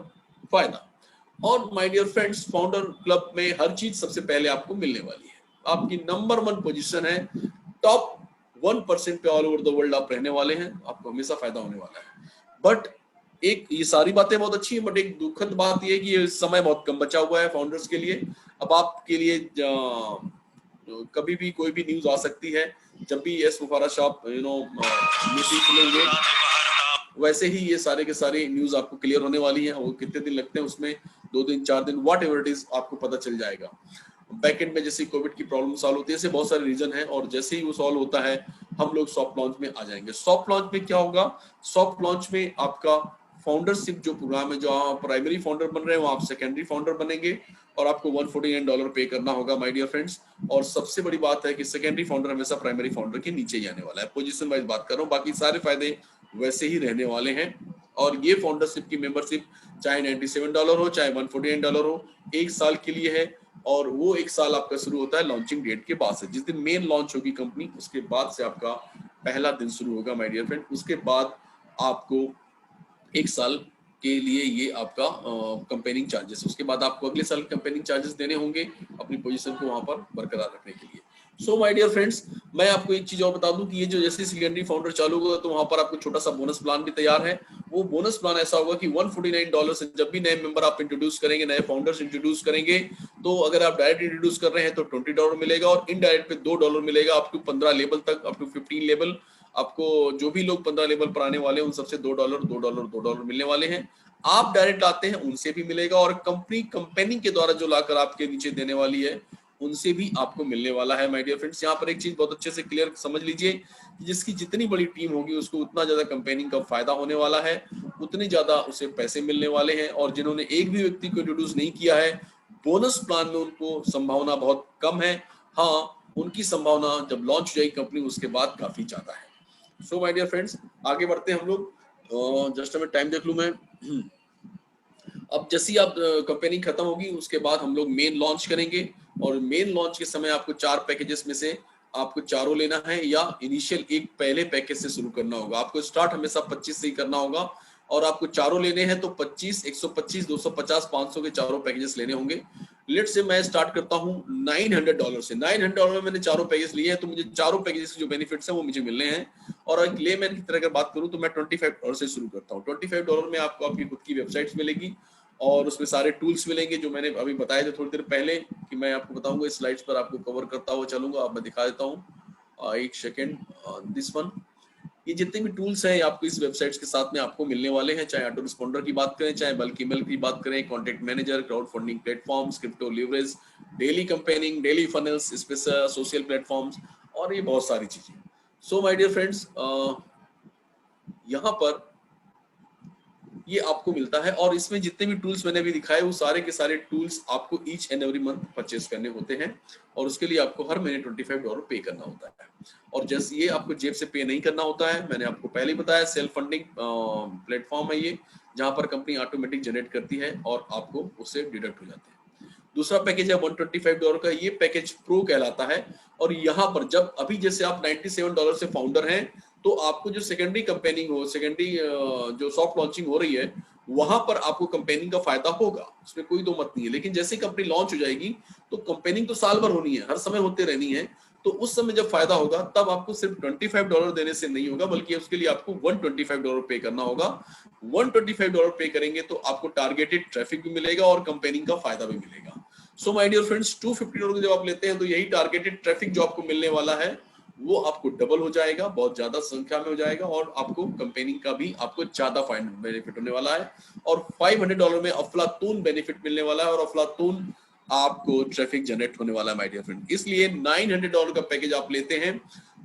फायदा। और my dear friends, founder club में हर चीज सबसे पहले आपको मिलने वाली है। आपकी नंबर 1 पोजीशन है, टॉप 1% पे ऑल ओवर द वर्ल्ड आप रहने वाले हैं, आपको हमेशा फायदा होने वाला है। बट एक, ये सारी बातें बहुत अच्छी है, बट एक दुखद बात ये है कि ये समय बहुत कम बचा हुआ है फाउंडर्स के लिए। अब आपके लिए कभी भी कोई भी न्यूज आ सकती है। जब भी एस फफारा शॉप मीटिंग खुलेंगे, वैसे ही ये सारे के सारे न्यूज आपको क्लियर होने वाली है। वो कितने दिन लगते हैं उसमें, 2 दिन 4 दिन, व्हाट एवर इट इज, आपको पता चल जाएगा। बैकएंड में जैसे कोविड की प्रॉब्लम सॉल्व होती है, ऐसे बहुत सारे रीजन है, और जैसे ही वो सॉल्व होता है हम लोग सॉफ्ट लॉन्च में आ जाएंगे। सॉफ्ट लॉन्च में क्या होगा? सॉफ्ट लॉन्च में आपका फाउंडरशिप जो प्रोग्राम है, जो आप प्राइमरी फाउंडर बन रहे हैं वो आप सेकेंडरी फाउंडर बनेंगे और आपको $149 पे करना होगा माय डियर फ्रेंड्स। और सबसे बड़ी बात है कि सेकेंडरी फाउंडर हमेशा प्राइमरी फाउंडर के नीचे ही आने वाला है। पोजीशन वाइज बात कर रहा हूँ, बाकी सारे फायदे वैसे ही रहने वाले हैं। और ये फाउंडरशिप की मेंबरशिप चाहे $97 हो चाहे $149 हो, 1 साल के लिए है। और वो 1 साल आपका शुरू होता है लॉन्चिंग डेट के बाद से। जिस दिन मेन लॉन्च होगी कंपनी उसके बाद से आपका पहला दिन शुरू होगा माय डियर फ्रेंड। उसके बाद आपको 1 साल के लिए ये आपका कंपेनिंग चार्जेस, उसके बाद आपको अगले साल कंपेनिंग चार्जेस देने होंगे अपनी पोजीशन को वहां पर बरकरार रखने के लिए। सो माय डियर फ्रेंड्स, मैं आपको एक चीज और बता दूं कि ये जो जैसे सेकेंडरी फाउंडर चालू होगा तो वहां पर आपको छोटा सा बोनस प्लान भी तैयार है। वो बोनस प्लान ऐसा होगा कि $149 से जब भी नए मेंबर आप इंट्रोड्यूस करेंगे, नए फाउंडर्स इंट्रोड्यूस करेंगे, तो अगर आप डायरेक्ट इंट्रोड्यूस कर रहे हैं तो $20 मिलेगा और इनडायरेक्ट पे $2 मिलेगा अप टू 15 लेवल तक, अप टू 15 लेवल। आपको जो भी लोग 15 लेवल पर आने वाले हैं उन सबसे $2 मिलने वाले हैं। आप डायरेक्ट आते हैं उनसे भी मिलेगा और कंपनी के द्वारा जो लाकर आपके नीचे देने वाली है उनसे भी आपको मिलने वाला है माय डियर फ्रेंड्स। यहाँ पर एक चीज बहुत अच्छे से क्लियर समझ लीजिए कि जिसकी जितनी बड़ी टीम होगी उसको उतना ज्यादा कंपेनिंग का फायदा होने वाला है, उतनी ज्यादा उसे पैसे मिलने वाले हैं। और जिन्होंने एक भी व्यक्ति को इंट्रोड्यूस नहीं किया है बोनस प्लान में उनको संभावना बहुत कम है। हाँ, उनकी संभावना जब लॉन्च हो जाएगी कंपनी उसके बाद काफी ज्यादा है। सो माय डियर फ्रेंड्स, आगे बढ़ते हैं हम लोग। जस्ट मैं टाइम देख लूं मैं। अब जैसी आप कंपेनी खत्म होगी उसके बाद हम लोग मेन लॉन्च करेंगे और मेन लॉन्च के समय आपको 4 पैकेजेस में से आपको चारों लेना है या इनिशियल एक पहले पैकेज से शुरू करना होगा। आपको स्टार्ट हमेशा 25 से ही करना होगा और आपको चारों लेने हैं तो 25, 125, 250, 500 के चारों पैकेजेस लेने होंगे। लेट से मैं स्टार्ट करता हूं $900 से। $900 में मैंने चारों पैकेज लिए हैं तो मुझे चारों पैकेजेस के जो बेनिफिट्स हैं वो मुझे मिलने हैं। और एक लेमैन की तरह अगर बात करूं तो मैं $25 से शुरू करता हूं। $25 में आपको आपकी खुद की वेबसाइट्स मिलेगी और उसमें सारे टूल्स मिलेंगे जो मैंने अभी बताए थे थोड़ी देर पहले कि मैं आपको बताऊंगा। इस स्लाइड्स पर आपको कवर करता हुआ चलूंगा। आप मैं दिखा देता हूँ एक सेकेंड। दिस वन, ये जितने भी टूल्स हैं आपको इस वेबसाइट्स के साथ में आपको मिलने वाले हैं। चाहे ऑटो रिस्पॉन्डर की बात करें, चाहे बल्क ईमेल की बात करें, contact manager, crowd funding platforms, crypto leverage, daily campaigning, daily funnels, special social platforms और ये बहुत सारी चीजें। सो माय डियर फ्रेंड्स, यहाँ पर ये आपको मिलता है और इसमें जितने भी टूल्स मैंने अभी दिखाए वो सारे के सारे टूल्स आपको each and every month purchase करने होते हैं और उसके लिए आपको हर महीने $25 पे करना होता है। और जैसे ये आपको जेब से पे नहीं करना होता है, मैंने आपको पहले ही बताया सेल्फ फंडिंग प्लेटफॉर्म है ये, जहां पर कंपनी ऑटोमेटिक जनरेट करती है और आपको उससे डिडक्ट हो जाते हैं। दूसरा पैकेज है $125 का, ये पैकेज प्रो कहलाता है। और यहाँ पर जब अभी जैसे आप $97 से फाउंडर हैं तो आपको जो सेकेंडरी कंपेनिंग हो, सेकेंडरी जो सॉफ्ट लॉन्चिंग हो रही है वहां पर आपको कंपेनिंग का फायदा होगा, उसमें कोई दो मत नहीं है। लेकिन जैसे कंपनी लॉन्च हो जाएगी तो कंपेनिंग तो साल भर होनी है, हर समय होते रहनी है, तो उस समय जब फायदा होगा तब आपको सिर्फ $25 देने से नहीं होगा बल्कि उसके लिए आपको $125 पे करना होगा। $125 पे करेंगे तो आपको टारगेटेड ट्रैफिक भी मिलेगा और कंपेनिंग का फायदा भी मिलेगा। सो माय डियर फ्रेंड्स, $250 जब आप लेते हैं तो यही टारगेटेड ट्रैफिक जो आपको मिलने वाला है वो आपको डबल हो जाएगा, बहुत ज्यादा संख्या में हो जाएगा और आपको कंपेनिंग का भी आपको ज्यादा बेनिफिट होने वाला है। और $500 में अफलातून बेनिफिट मिलने वाला है और अफलातून आपको ट्रैफिक जनरेट होने वाला है माय डियर फ्रेंड। इसलिए $900 का पैकेज आप लेते हैं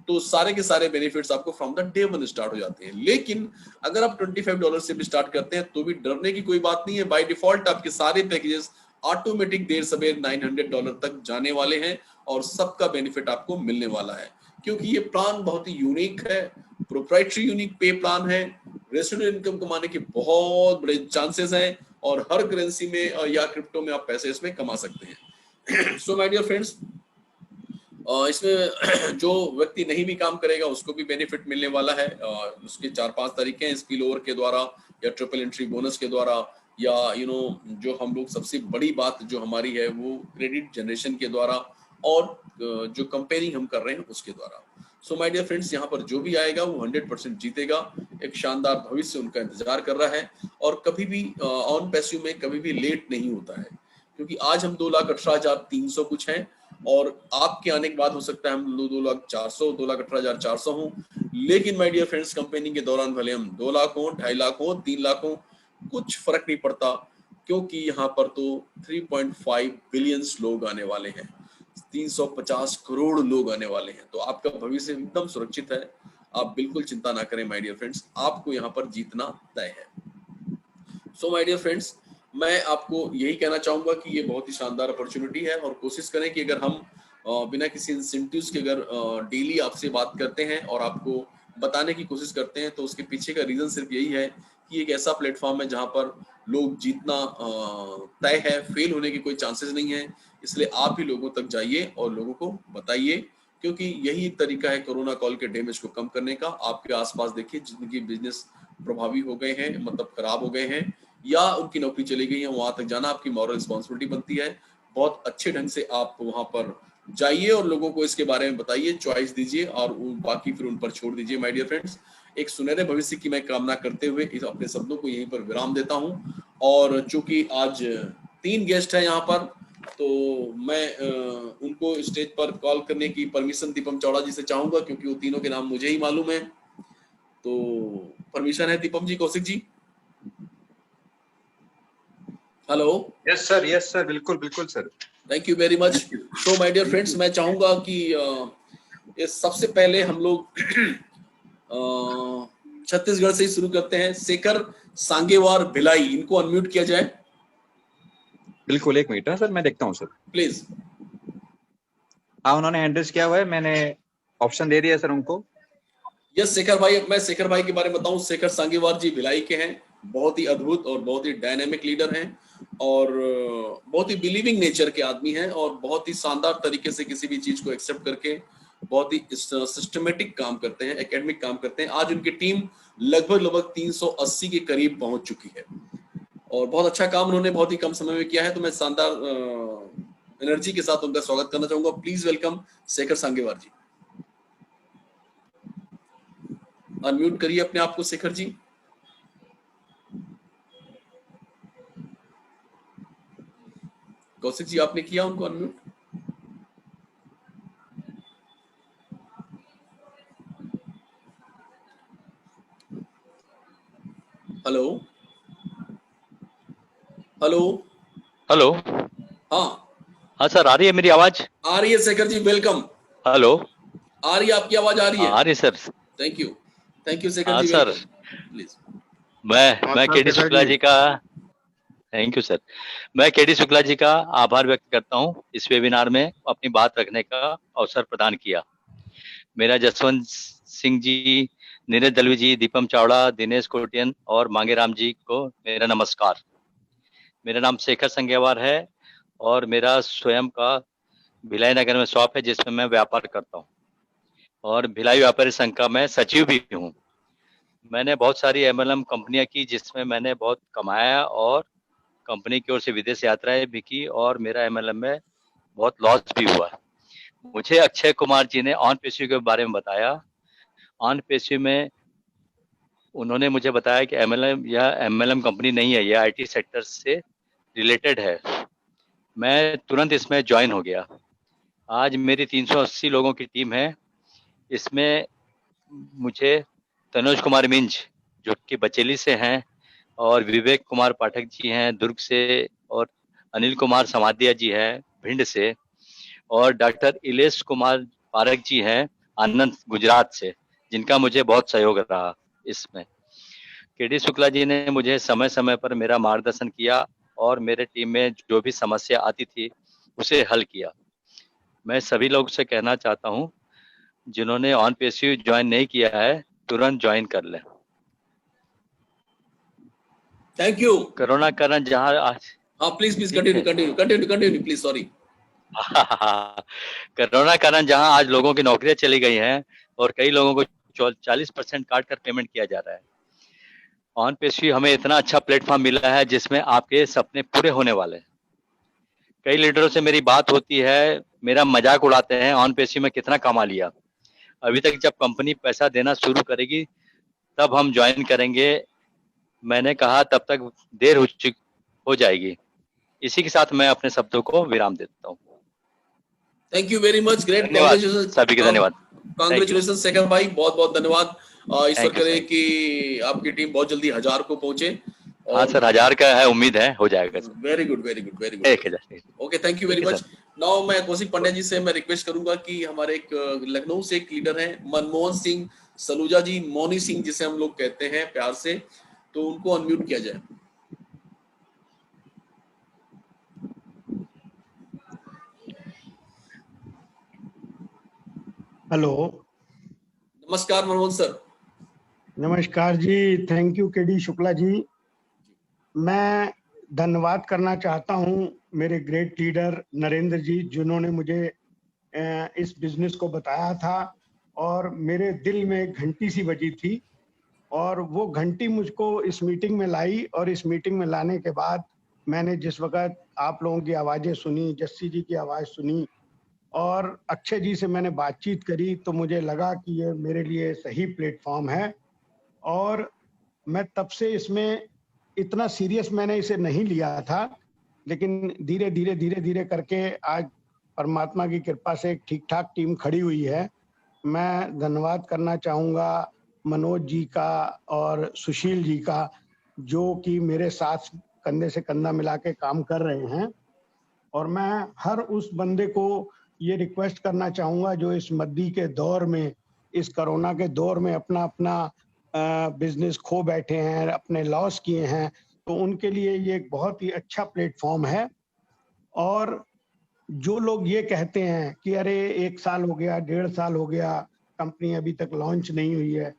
तो सारे के सारे बेनिफिट्स आपको from the day one start हो जाते हैं। लेकिन अगर आप $25 से भी स्टार्ट करते हैं तो भी डरने की कोई बात नहीं है। बाय डिफॉल्ट आपके सारे पैकेजेस ऑटोमेटिक देर सवेर $900 तक जाने वाले हैं और सबका बेनिफिट आपको मिलने वाला है क्योंकि ये प्लान बहुत ही यूनिक है, प्रोप्राइटरी यूनिक पे प्लान है। रेसिडुअल इनकम कमाने के बहुत बड़े चांसेस हैं और हर करेंसी में या क्रिप्टो में आप पैसे इसमें कमा सकते हैं। सो माय डियर फ्रेंड्स, इसमें जो व्यक्ति नहीं भी काम करेगा उसको भी बेनिफिट मिलने वाला है। उसके 4-5 तरीके हैं, स्पिल ओवर के द्वारा या ट्रिपल एंट्री बोनस के द्वारा या जो हम लोग सबसे बड़ी बात जो हमारी है वो क्रेडिट जनरेशन के द्वारा और जो कंपेयरिंग हम कर रहे हैं उसके द्वारा। सो माय डियर फ्रेंड्स, यहाँ पर जो भी आएगा वो 100% जीतेगा। एक शानदार भविष्य उनका इंतजार कर रहा है और कभी भी ऑन पैसिव में कभी भी लेट नहीं होता है क्योंकि आज हम 2,18,300 कुछ हैं और आपके आने के बाद हो सकता है हम 2,04,000, 2,18,400 हूँ। लेकिन माय डियर फ्रेंड्स, कंपेनिंग के दौरान भले हम 2 लाख हो, 2.5 लाख हो, 3 लाख हो, कुछ फर्क नहीं पड़ता क्योंकि यहाँ पर तो 3.5 बिलियन लोग आने वाले हैं, 350 करोड़ लोग आने वाले हैं। तो आपका भविष्य एकदम सुरक्षित है, आप बिल्कुल चिंता ना करें माय डियर फ्रेंड्स, आपको यहाँ पर जीतना तय है। सो माय डियर फ्रेंड्स, मैं आपको यही कहना चाहूंगा कि ये बहुत ही शानदार अपॉर्चुनिटी है और कोशिश करें कि अगर हम बिना किसी इंसेंटिव्स के अगर डेली आपसे बात करते हैं और आपको बताने की कोशिश करते हैं, तो उसके पीछे का रीजन सिर्फ यही है कि एक ऐसा प्लेटफॉर्म है जहां पर लोग जीतना तय है, फेल होने की कोई चांसेस नहीं है। इसलिए आप ही लोगों तक जाइए और लोगों को बताइए, क्योंकि यही एक तरीका है कोरोना कॉल के डैमेज को कम करने का। आपके आसपास देखिए जिनकी बिजनेस प्रभावी हो गए हैं, मतलब खराब हो गए हैं या उनकी नौकरी चली गई है, वहां तक जाना आपकी मॉरल रिस्पॉन्सिबिलिटी बनती है। बहुत अच्छे ढंग से आप वहां पर जाइए और लोगों को इसके बारे में बताइए, चॉइस दीजिए और बाकी फिर उन पर छोड़ दीजिए। माय डियर फ्रेंड्स, एक सुनहरे भविष्य की मैं कामना करते हुए इस अपने शब्दों को यहीं पर विराम देता हूं। और चूंकि आज 3 गेस्ट हैं यहाँ पर, तो मैं उनको स्टेज पर कॉल करने की परमिशन दीपम चावड़ा जी से चाहूंगा, क्योंकि वो तीनों के नाम मुझे ही मालूम है। तो परमिशन है Deepam ji, Kaushik ji? Hello. Yes sir, बिल्कुल बिल्कुल sir. Thank you very much. So my dear friends, मैं चाहूंगा कि इस सबसे पहले हम लोग छत्तीसगढ़ से ही शुरू करते हैं। शेखर सांगेवार भिलाई, इनको अनम्यूट किया जाए बिल्कुल, 1 मिनट है सर, मैं देखता हूँ सर। प्लीज। हाँ, उन्होंने एड्रेस किया हुआ है, मैंने ऑप्शन दे दिया सर उनको। यस शेखर भाई, मैं शेखर भाई के बारे में बताऊं, शेखर सांगेवार जी भिलाई के हैं। बहुत ही अद्भुत और बहुत ही डायनेमिक लीडर हैं और बहुत ही बिलीविंग नेचर के आदमी हैं और बहुत ही शानदार तरीके से किसी भी चीज को एक्सेप्ट करके बहुत ही सिस्टमेटिक काम करते हैं, एकेडमिक काम करते हैं। आज उनकी टीम लगभग 380 के करीब पहुंच चुकी है और बहुत अच्छा काम उन्होंने बहुत ही कम समय में किया है। तो मैं शानदार एनर्जी के साथ उनका स्वागत करना चाहूंगा। Please welcome Shekhar Sangewar ji. Unmute करिए अपने आप को शेखर जी। कौशिक जी, आपने किया उनको अनम्यूट? Hello hello hello. हाँ सर, आ रही है मेरी आवाज? आ रही है शेखर जी, वेलकम। हेलो। आ रही है, आपकी आवाज आ रही है? आ रही है सर। थैंक यू शेखर हाँ जी, सर। Welcome please. मैं केडी शेखर शुक्ला जी। जी का थैंक यू सर। मैं केडी शुक्ला जी का आभार व्यक्त करता हूँ इस वेबिनार में अपनी बात रखने का अवसर प्रदान किया। मेरा जसवंत सिंह जी, नीरज दलवी जी, दीपम चावड़ा, दिनेश कोटियन और मांगेराम जी को मेरा नमस्कार। मेरा नाम शेखर संगेवार है और मेरा स्वयं का भिलाई नगर में शॉप है जिसमें मैं व्यापार करता हूँ और भिलाई व्यापारी संघ का मैं सचिव भी हूँ। मैंने बहुत सारी एमएलएम कंपनियां की जिसमें मैंने बहुत कमाया और कंपनी की ओर से विदेश यात्राएं भी की और मेरा एमएलएम में बहुत लॉस भी हुआ। मुझे अक्षय कुमार जी ने ऑन पेशी के बारे में बताया। ऑन पेशी में उन्होंने मुझे बताया कि एमएलएम यह एमएलएम कंपनी नहीं है, यह आईटी सेक्टर से रिलेटेड है। मैं तुरंत इसमें ज्वाइन हो गया। आज मेरी 380 लोगों की टीम है। इसमें मुझे तनुज कुमार मिंज जो कि बचेली से हैं और विवेक कुमार पाठक जी हैं दुर्ग से और अनिल कुमार समादिया जी हैं भिंड से और डॉक्टर इलेश कुमार पारक जी हैं आनंद गुजरात से, जिनका मुझे बहुत सहयोग रहा। इसमें केडी शुक्ला जी ने मुझे समय समय पर मेरा मार्गदर्शन किया और मेरे टीम में जो भी समस्या आती थी उसे हल किया। मैं सभी लोगों से कहना चाहता हूँ जिन्होंने ऑन पेशी ज्वाइन नहीं किया है तुरंत ज्वाइन कर लें। Thank you. कोरोना कारण जहाँ आज हाँ please continue please, sorry. Corona कारण जहाँ आज लोगों की नौकरियां चली गई हैं और कई लोगों को 40% काट कर पेमेंट किया जा रहा है। ऑन पेशी हमें इतना अच्छा प्लेटफॉर्म मिला है जिसमें आपके सपने पूरे होने वाले हैं। कई लीडरों से मेरी बात होती है, मेरा मजाक उड़ाते हैं ऑन पेशी में कितना कमा लिया। अभी तक जब कंपनी पैसा देना शुरू करेगी तब हम ज्वाइन करेंगे। मैंने कहा तब तक देर हो जाएगी। इसी के साथ मैं अपने शब्दों को विराम देता हूँ। Thank you very much, great, धन्यवाद सभी के, धन्यवाद। कांग्रेचुलेशन शेखर भाई, बहुत बहुत धन्यवाद। ईश्वर Thank you, करे sir. कि आपकी टीम बहुत जल्दी 1000 को पहुंचे। हाँ सर, 1000 का है, उम्मीद है हो जाएगा sir. Very good 1000। Okay, thank you very much. Now मैं कौशिक पांड्या जी से मैं रिक्वेस्ट करूंगा कि हमारे एक लखनऊ से एक लीडर हैं मनमोहन सिंह सलूजा जी, मोनी सिंह जिसे हम लोग कहते हैं प्यार से, तो उनको अनम्यूट किया जाए। हेलो, नमस्कार मनमोहन सर। नमस्कार जी। Thank you KD Shukla ji. मैं धन्यवाद करना चाहता हूं मेरे ग्रेट लीडर नरेंद्र जी, जिन्होंने मुझे इस बिजनेस को बताया था और मेरे दिल में एक घंटी सी बजी थी और वो घंटी मुझको इस मीटिंग में लाई और इस मीटिंग में लाने के बाद मैंने जिस वक़्त आप लोगों की आवाज़ें सुनी, जस्सी जी की आवाज़ सुनी और अक्षय जी से मैंने बातचीत करी, तो मुझे लगा कि ये मेरे लिए सही प्लेटफ़ॉर्म है और मैं तब से इसमें इतना सीरियस मैंने इसे नहीं लिया था, लेकिन धीरे-धीरे करके आज परमात्मा की कृपा से एक ठीक-ठाक टीम खड़ी हुई है। मैं धन्यवाद करना चाहूँगा मनोज जी का और सुशील जी का, जो कि मेरे साथ कंधे से कंधा मिला के काम कर रहे हैं और मैं हर उस बंदे को ये रिक्वेस्ट करना चाहूँगा जो इस मद्दी के दौर में, इस कोरोना के दौर में अपना बिज़नेस खो बैठे हैं, अपने लॉस किए हैं, तो उनके लिए ये एक बहुत ही अच्छा प्लेटफ़ॉर्म है। और जो लोग ये कहते हैं कि अरे 1 साल हो गया, 1.5 साल हो गया, कंपनी अभी तक लॉन्च नहीं हुई है,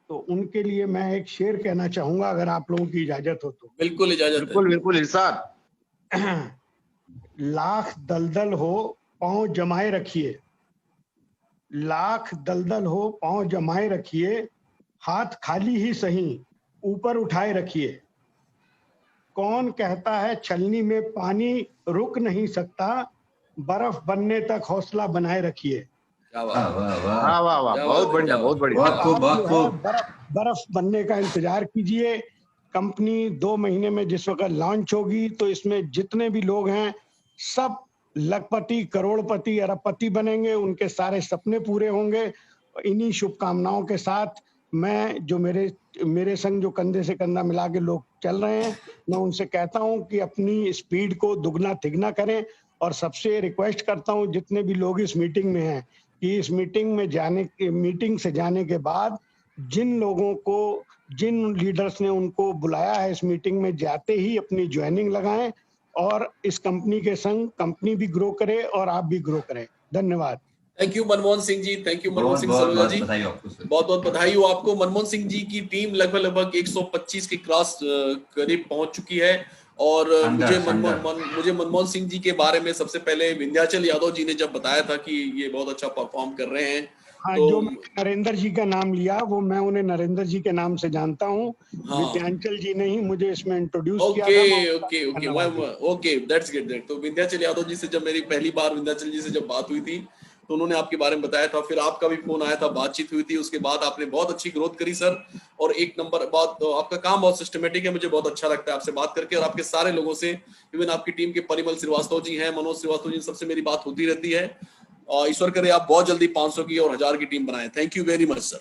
तो उनके लिए मैं एक शेर कहना चाहूँगा अगर आप लोगों की इजाज़त हो तो। बिल्कुल इजाजत है। बिल्कुल बिल्कुल इरशाद। लाख दलदल हो, पाँव जमाए रखिए। लाख दलदल हो, पाँव जमाए रखिए, हाथ खाली ही सही, ऊपर उठाए रखिए। कौन कहता है छलनी में पानी रुक नहीं सकता, बर्फ बनने तक हौसला बनाए रखिए। क्या बात वाह है। वाह वाह, वाह वाह वाह, क्या बहुत बात है, बढ़िया क्या बहुत बढ़िया। बहुत खूब आप बहुत जो है खूब। बर्फ बनने का इंतजार कीजिए। कंपनी 2 महीने में जिस वक़्त लॉन्च होगी, तो इसमें जितने भी लोग हैं, सब लखपति, करोड़पति, अरबपति बनेंगे, उनके सारे सपने पूरे होंगे। इन्हीं शुभकामनाओं के साथ मैं जो मेरे संग जो कंधे से कंधा मिला के लोग चल रहे हैं, मैं उनसे कहता हूँ कि अपनी स्पीड को दुगना-तिगना करें और सबसे रिक्वेस्ट करता हूँ जितने भी लोग इस मीटिंग में हैं, कि इस मीटिंग से जाने के बाद जिन लीडर्स ने उनको बुलाया है इस मीटिंग में, जाते ही अपनी ज्वाइनिंग लगाएं और इस कंपनी के संग कंपनी भी ग्रो करे और आप भी ग्रो करें। धन्यवाद। Thank you Manmohan Singh ji, thank you Manmohan बहुत सिंह बहुत सरोजा बहुत जी। बधाई हो आपको सर। बहुत बहुत बधाई हो आपको। मनमोहन सिंह जी की टीम लगभग 125 के क्रॉस करीब पहुंच चुकी है और शानदार, शानदार। मुझे मनमोहन सिंह जी के बारे में सबसे पहले विंध्याचल यादव जी ने जब बताया था कि ये बहुत अच्छा परफॉर्म कर रहे हैं, हाँ, तो जो मैंने नरेंद्र जी का नाम लिया, वो मैं उन्हें नरेंद्र जी के नाम से जानता हूँ। हाँ, विद्यांचल जी ने ही मुझे इसमें इंट्रोड्यूस किया ओके था। मैं ओके उनका ओके धन्यवाद देता हूँ। Okay, that's great. तो विंध्याचल यादव जी से जब मेरी पहली बार विंध्याचल जी से जब बात हुई थी, तो उन्होंने आपके बारे में बताया था, फिर आपका भी फोन आया था, बातचीत हुई थी, उसके बाद आपने बहुत अच्छी ग्रोथ करी सर। और एक नंबर बात, तो आपका काम बहुत सिस्टमेटिक है, मुझे बहुत अच्छा लगता है आपसे बात करके और आपके सारे लोगों से, इवन आपकी टीम के परिमल श्रीवास्तव जी हैं, मनोज श्रीवास्तव जी, सबसे मेरी बात होती रहती है। और ईश्वर करे आप बहुत जल्दी 500 की और 1000 की टीम बनाएं। Thank you very much sir.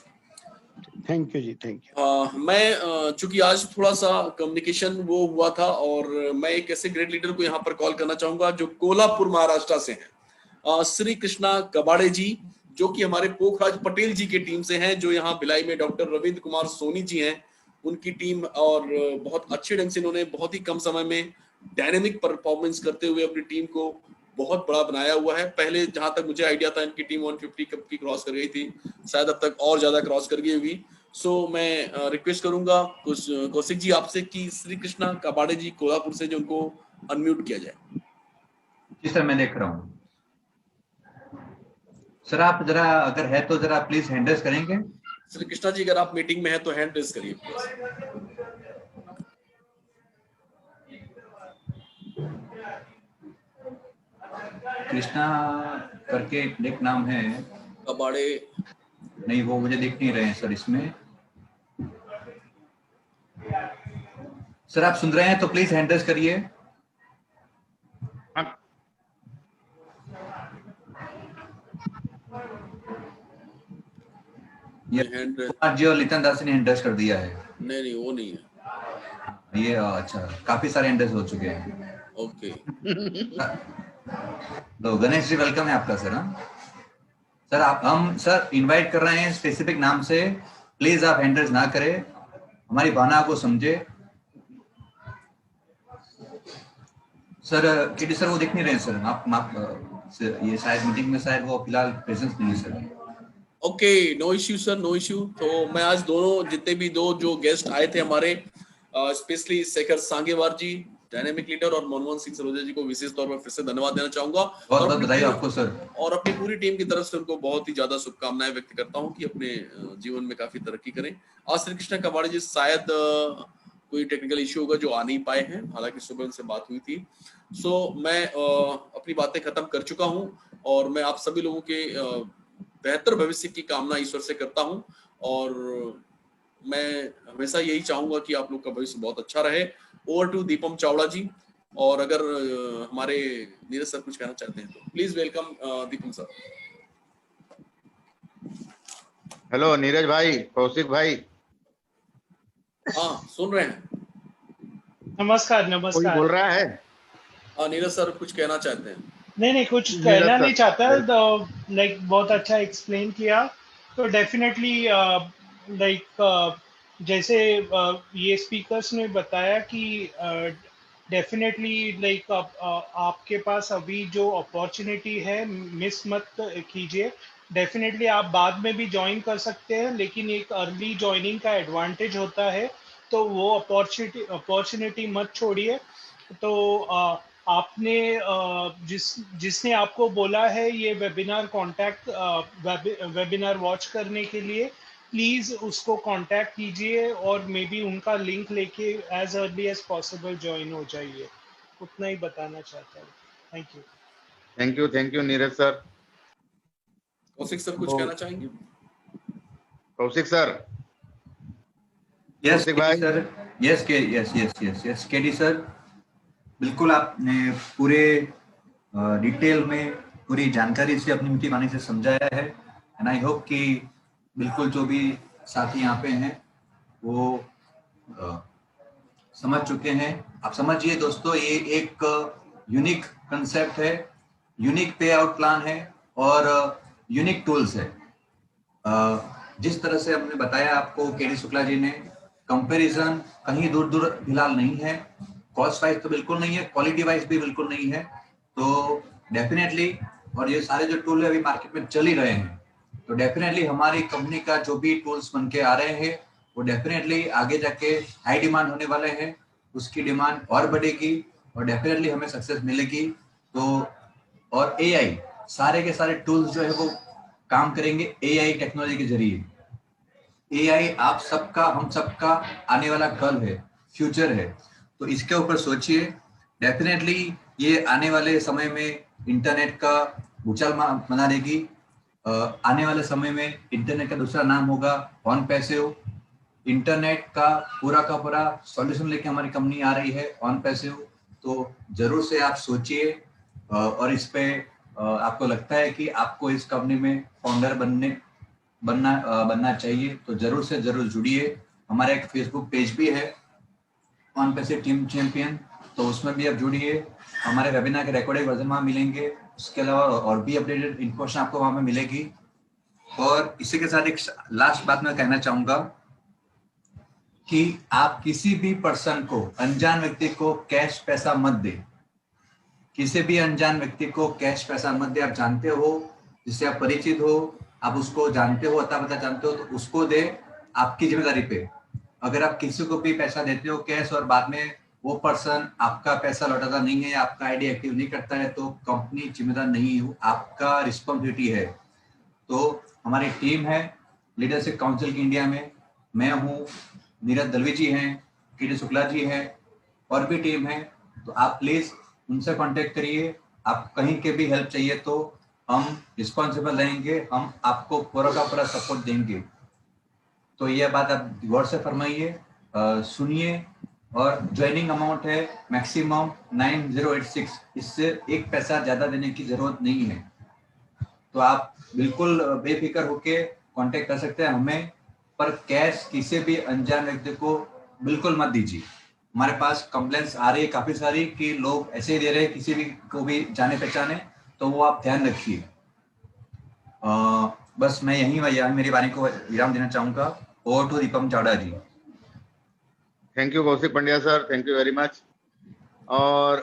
Thank you ji, thank you. मैं चूंकि आज थोड़ा सा कम्युनिकेशन वो हुआ था और मैं एक ऐसे ग्रेट लीडर को यहाँ पर कॉल करना चाहूंगा जो कोल्हापुर महाराष्ट्र से हैं, श्री कृष्णा कबाड़े जी, जो कि हमारे पोखराज पटेल जी की टीम से हैं, जो यहाँ भिलाई में डॉक्टर रविंद्र कुमार सोनी जी हैं, उनकी टीम। और बहुत अच्छे ढंग से इन्होंने बहुत ही कम समय में डायनेमिक परफॉर्मेंस करते हुए अपनी टीम को बहुत बड़ा बनाया हुआ है। पहले जहां तक मुझे आइडिया था इनकी टीम 150 कप की क्रॉस कर गई थी, शायद अब तक और ज्यादा क्रॉस कर गई होगी। सो मैं रिक्वेस्ट करूंगा कौशिक जी आपसे कि श्री कृष्णा कबाड़े जी कोल्हापुर से, जो उनको अनम्यूट किया जाए। जी सर, मैं देख रहा हूँ सर। आप जरा अगर है तो जरा प्लीज हैंड रेज करेंगे। श्री कृष्णा जी अगर आप मीटिंग में हैं तो हैंड रेज करिए प्लीज। कृष्णा करके एक नाम है। कबाड़े नहीं, वो मुझे दिख नहीं रहे हैं सर इसमें। सर आप सुन रहे हैं तो प्लीज हैंड रेज करिए। हाँ, ये हैंड रेज कुमार जी और लितन दास ने हैंड रेज कर दिया है। नहीं वो नहीं है। ये अच्छा, काफी सारे हैंड रेज हो चुके हैं। ओके तो गणेश जी वेलकम है आपका सर। हाँ सर, हम सर इनवाइट कर रहे हैं स्पेसिफिक नाम से, प्लीज आप हैंड रेज ना करें, हमारी भावना को समझे। सर केडी सर वो दिख नहीं रहे हैं सर। आप ये शायद मीटिंग में शायद वो फिलहाल प्रेजेंस नहीं है sir. Okay, no issue sir, no issue. तो मैं आज दोनों जितने भी दो जो गेस्ट आए थे हमारे, स्पेशली शेखर सांगेवार जी, डायनेमिक लीडर, और मनमोहन सिंह सरोजा जी को विशेष तौर पर फिर से धन्यवाद देना चाहूंगा। बहुत बहुत बधाई आपको सर। और अपनी पूरी टीम की तरफ से उनको बहुत ही ज्यादा शुभकामनाएं व्यक्त करता हूं कि अपने जीवन में काफी तरक्की करें। आज श्री कृष्ण कबाड़ी जी शायद कोई टेक्निकल इश्यू होगा जो आ नहीं पाए हैं, हालांकि सुबह उनसे बात हुई थी। सो मैं अपनी बातें खत्म कर चुका हूं और मैं आप सभी लोगों के बेहतर भविष्य की कामना ईश्वर से करता हूं, और मैं हमेशा यही चाहूंगा कि आप लोग का भविष्य बहुत अच्छा रहे। ओवर टू दीपम चावड़ा जी, और अगर हमारे नीरज सर कुछ कहना चाहते हैं तो please welcome Deepam sir. Hello Neeraj भाई, कौशिक भाई। हाँ, सुन रहे हैं। नमस्कार कोई नमस्कार। बोल रहा है? हाँ, नीरज सर कुछ कहना चाहते हैं। नहीं कुछ नीरज कहना सर, नहीं चाहता, लाइक बहुत अच्छा एक्सप्लेन किया। तो डेफिनेटली लाइक जैसे ये स्पीकर्स ने बताया कि डेफिनेटली लाइक आपके पास अभी जो अपॉर्चुनिटी है मिस मत कीजिए। डेफिनेटली आप बाद में भी ज्वाइन कर सकते हैं, लेकिन एक अर्ली ज्वाइनिंग का एडवांटेज होता है, तो वो अपॉर्चुनिटी मत छोड़िए। तो आपने जिसने आपको बोला है ये वेबिनार कांटेक्ट वेबिनार वॉच करने के लिए, प्लीज उसको कांटेक्ट कीजिए और मे बी उनका लिंक लेके as early as possible join हो जाइए। उतना ही बताना चाहता हूँ। Thank you. Thank you Neeraj sir. Kaushik sir कुछ कहना चाहेंगे? कौशिक सर। यस कौशिक भाई। सर। यस केडी सर, बिल्कुल आपने पूरे डिटेल में पूरी जानकारी से अपनी मीठी वाणी से समझाया है, एंड आई होप कि बिल्कुल जो भी साथी यहाँ पे हैं वो समझ चुके हैं। आप समझिए दोस्तों, ये एक यूनिक कंसेप्ट है, यूनिक पे आउट प्लान है और यूनिक टूल्स है। जिस तरह से हमने बताया आपको केडी शुक्ला जी ने, कंपैरिजन कहीं दूर दूर फिलहाल नहीं है, कॉस्ट वाइज तो बिल्कुल नहीं है, क्वालिटी वाइज भी बिल्कुल नहीं है। तो डेफिनेटली, और ये सारे जो टूल है अभी मार्केट में चल ही रहे हैं, तो डेफिनेटली हमारी कंपनी का जो भी टूल्स बन के आ रहे हैं वो डेफिनेटली आगे जाके हाई डिमांड होने वाले हैं, उसकी डिमांड और बढ़ेगी और डेफिनेटली हमें सक्सेस मिलेगी। तो और एआई, सारे के सारे टूल्स जो है वो काम करेंगे एआई टेक्नोलॉजी के जरिए। एआई आप सबका, हम सबका आने वाला कल है, फ्यूचर है, तो इसके ऊपर सोचिए। डेफिनेटली ये आने वाले समय में इंटरनेट का भूचाल बना देगी। आने वाले समय में इंटरनेट का दूसरा नाम होगा ऑन पैसिव। इंटरनेट का पूरा सॉल्यूशन लेके हमारी कंपनी आ रही है, ऑन पैसिव। तो जरूर से आप सोचिए, और इस पे आपको लगता है कि आपको इस कंपनी में फाउंडर बनना चाहिए, तो जरूर से जरूर जुड़िए। हमारा एक फेसबुक पेज भी है, ऑन पैसिव टीम चैंपियन, तो उसमें भी आप जुड़िए। हमारे वेबिनार के रिकॉर्डेड वर्जन वहाँ मिलेंगे, उसके अलावा और भी अपडेटेड इन्फॉर्मेशन आपको वहाँ पे मिलेगी। और इसी के साथ एक लास्ट बात मैं कहना चाहूंगा कि आप किसी भी पर्सन को, अनजान व्यक्ति को कैश पैसा मत दे। किसी भी अनजान व्यक्ति को कैश पैसा मत दे। आप जानते हो, जिससे आप परिचित हो, आप उसको जानते हो, अता पता जानते हो, तो उसको दे, आपकी जिम्मेदारी पे। अगर आप किसी को भी पैसा देते हो कैश और बाद में वो पर्सन आपका पैसा लौटाता नहीं है, आपका आईडी एक्टिव नहीं करता है, तो कंपनी जिम्मेदार नहीं है, आपका रिस्पॉन्सिबिलिटी है। तो हमारी टीम है लीडरशिप काउंसिल की इंडिया में, मैं हूँ, नीरज दलवी जी हैं, केडी शुक्ला जी हैं, और भी टीम है। तो आप प्लीज उनसे कांटेक्ट करिए। आप कहीं के भी हेल्प चाहिए तो हम रिस्पॉन्सिबल रहेंगे, हम आपको पूरा का पूरा सपोर्ट देंगे। तो यह बात आप गौर से फरमाइए, सुनिए। और ज्वाइनिंग अमाउंट है मैक्सिमम 9086, इससे एक पैसा ज्यादा देने की जरूरत नहीं है। तो आप बिल्कुल बेफिक्र होके कांटेक्ट कर सकते हैं हमें, पर कैश किसी भी अनजान व्यक्ति को बिल्कुल मत दीजिए। हमारे पास कंप्लेंट्स आ रही है काफी सारी कि लोग ऐसे ही दे रहे हैं किसी भी को भी जाने पहचाने, तो वो आप ध्यान रखिए। बस मैं यही मेरी वाणी को विराम देना चाहूंगा। Over to Deepam Chavda ji. Thank you Kaushik Pandya sir, thank you very much. और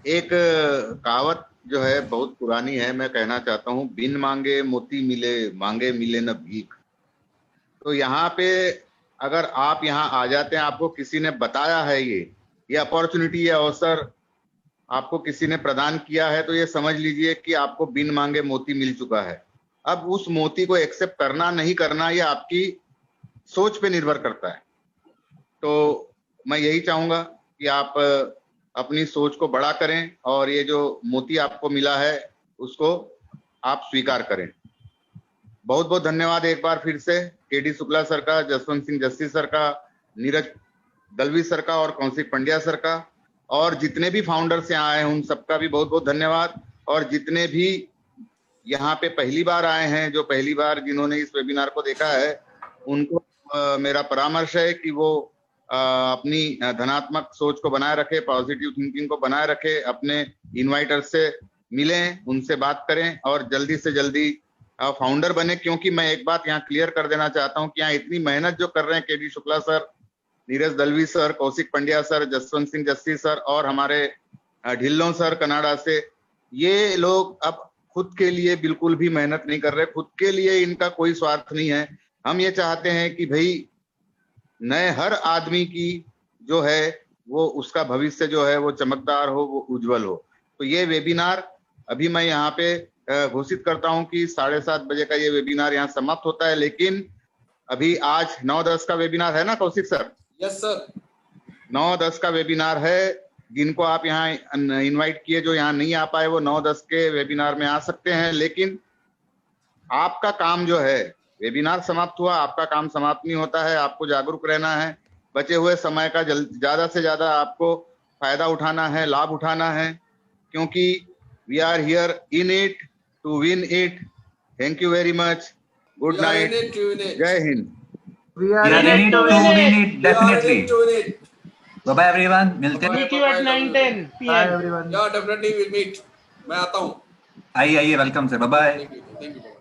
एक कहावत जो है बहुत पुरानी है। मैं कहना चाहता हूँ, बिन मांगे मोती मिले, मांगे मिले न भीख। तो यहाँ पे अगर आप यहाँ आ जाते हैं, आपको किसी ने बताया है, ये अपॉर्चुनिटी, ये अवसर आपको किसी ने प्रदान किया है, तो ये समझ लीजिए कि आपको बिन मांगे मोती मिल चुका है। अब उस मोती को एक्सेप्ट करना नहीं करना, ये आपकी सोच पे निर्भर करता है। तो मैं यही चाहूंगा कि आप अपनी सोच को बड़ा करें और ये जो मोती आपको मिला है उसको आप स्वीकार करें। बहुत बहुत धन्यवाद एक बार फिर से केडी शुक्ला सर का, जसवंत सिंह जस्सी सर का, नीरज दलवी सर का और कौशिक पंड्या सर का, और जितने भी फाउंडर्स यहाँ आए हैं उन सबका भी बहुत बहुत धन्यवाद। और जितने भी यहाँ पे पहली बार आए हैं, जो पहली बार जिन्होंने इस वेबिनार को देखा है, उनको मेरा परामर्श है कि वो अपनी धनात्मक सोच को बनाए रखे, पॉजिटिव थिंकिंग को बनाए रखे, अपने इन्वाइटर से मिलें, उनसे बात करें और जल्दी से जल्दी फाउंडर बने। क्योंकि मैं एक बात यहाँ क्लियर कर देना चाहता हूँ कि यहाँ इतनी मेहनत जो कर रहे हैं KD Shukla sir, Neeraj Dalvi sir, Kaushik Pandya sir, Jaswant Singh Jassi sir और हमारे ढिल्लों सर कनाडा से, ये लोग अब खुद के लिए बिल्कुल भी मेहनत नहीं कर रहे, खुद के लिए इनका कोई स्वार्थ नहीं है। हम ये चाहते हैं कि भाई नए हर आदमी की जो है वो उसका भविष्य जो है वो चमकदार हो, वो उज्जवल हो। तो ये वेबिनार अभी मैं यहाँ पे घोषित करता हूँ कि 7:30 बजे का ये वेबिनार यहाँ समाप्त होता है, लेकिन अभी आज 9:10 का वेबिनार है ना कौशिक सर? यस सर, 9:10 का वेबिनार है। जिनको आप यहाँ इनवाइट किए, जो यहाँ नहीं आ पाए, वो 9:10 के वेबिनार में आ सकते हैं। लेकिन आपका काम जो है, वेबिनार समाप्त हुआ, आपका काम समाप्त नहीं होता है। आपको जागरूक रहना है, बचे हुए समय का ज्यादा से ज्यादा आपको फायदा उठाना है, लाभ उठाना है, क्योंकि we are here in it to win it. Thank you very much, good night, Jai Hind. We are in it to win it, definitely. Bye bye everyone. मिलते हैं। Meet you at 9:10 PM. Bye everyone. Yeah, definitely we'll meet. मैं आता हूँ। आइए, welcome sir, bye bye. Thank you.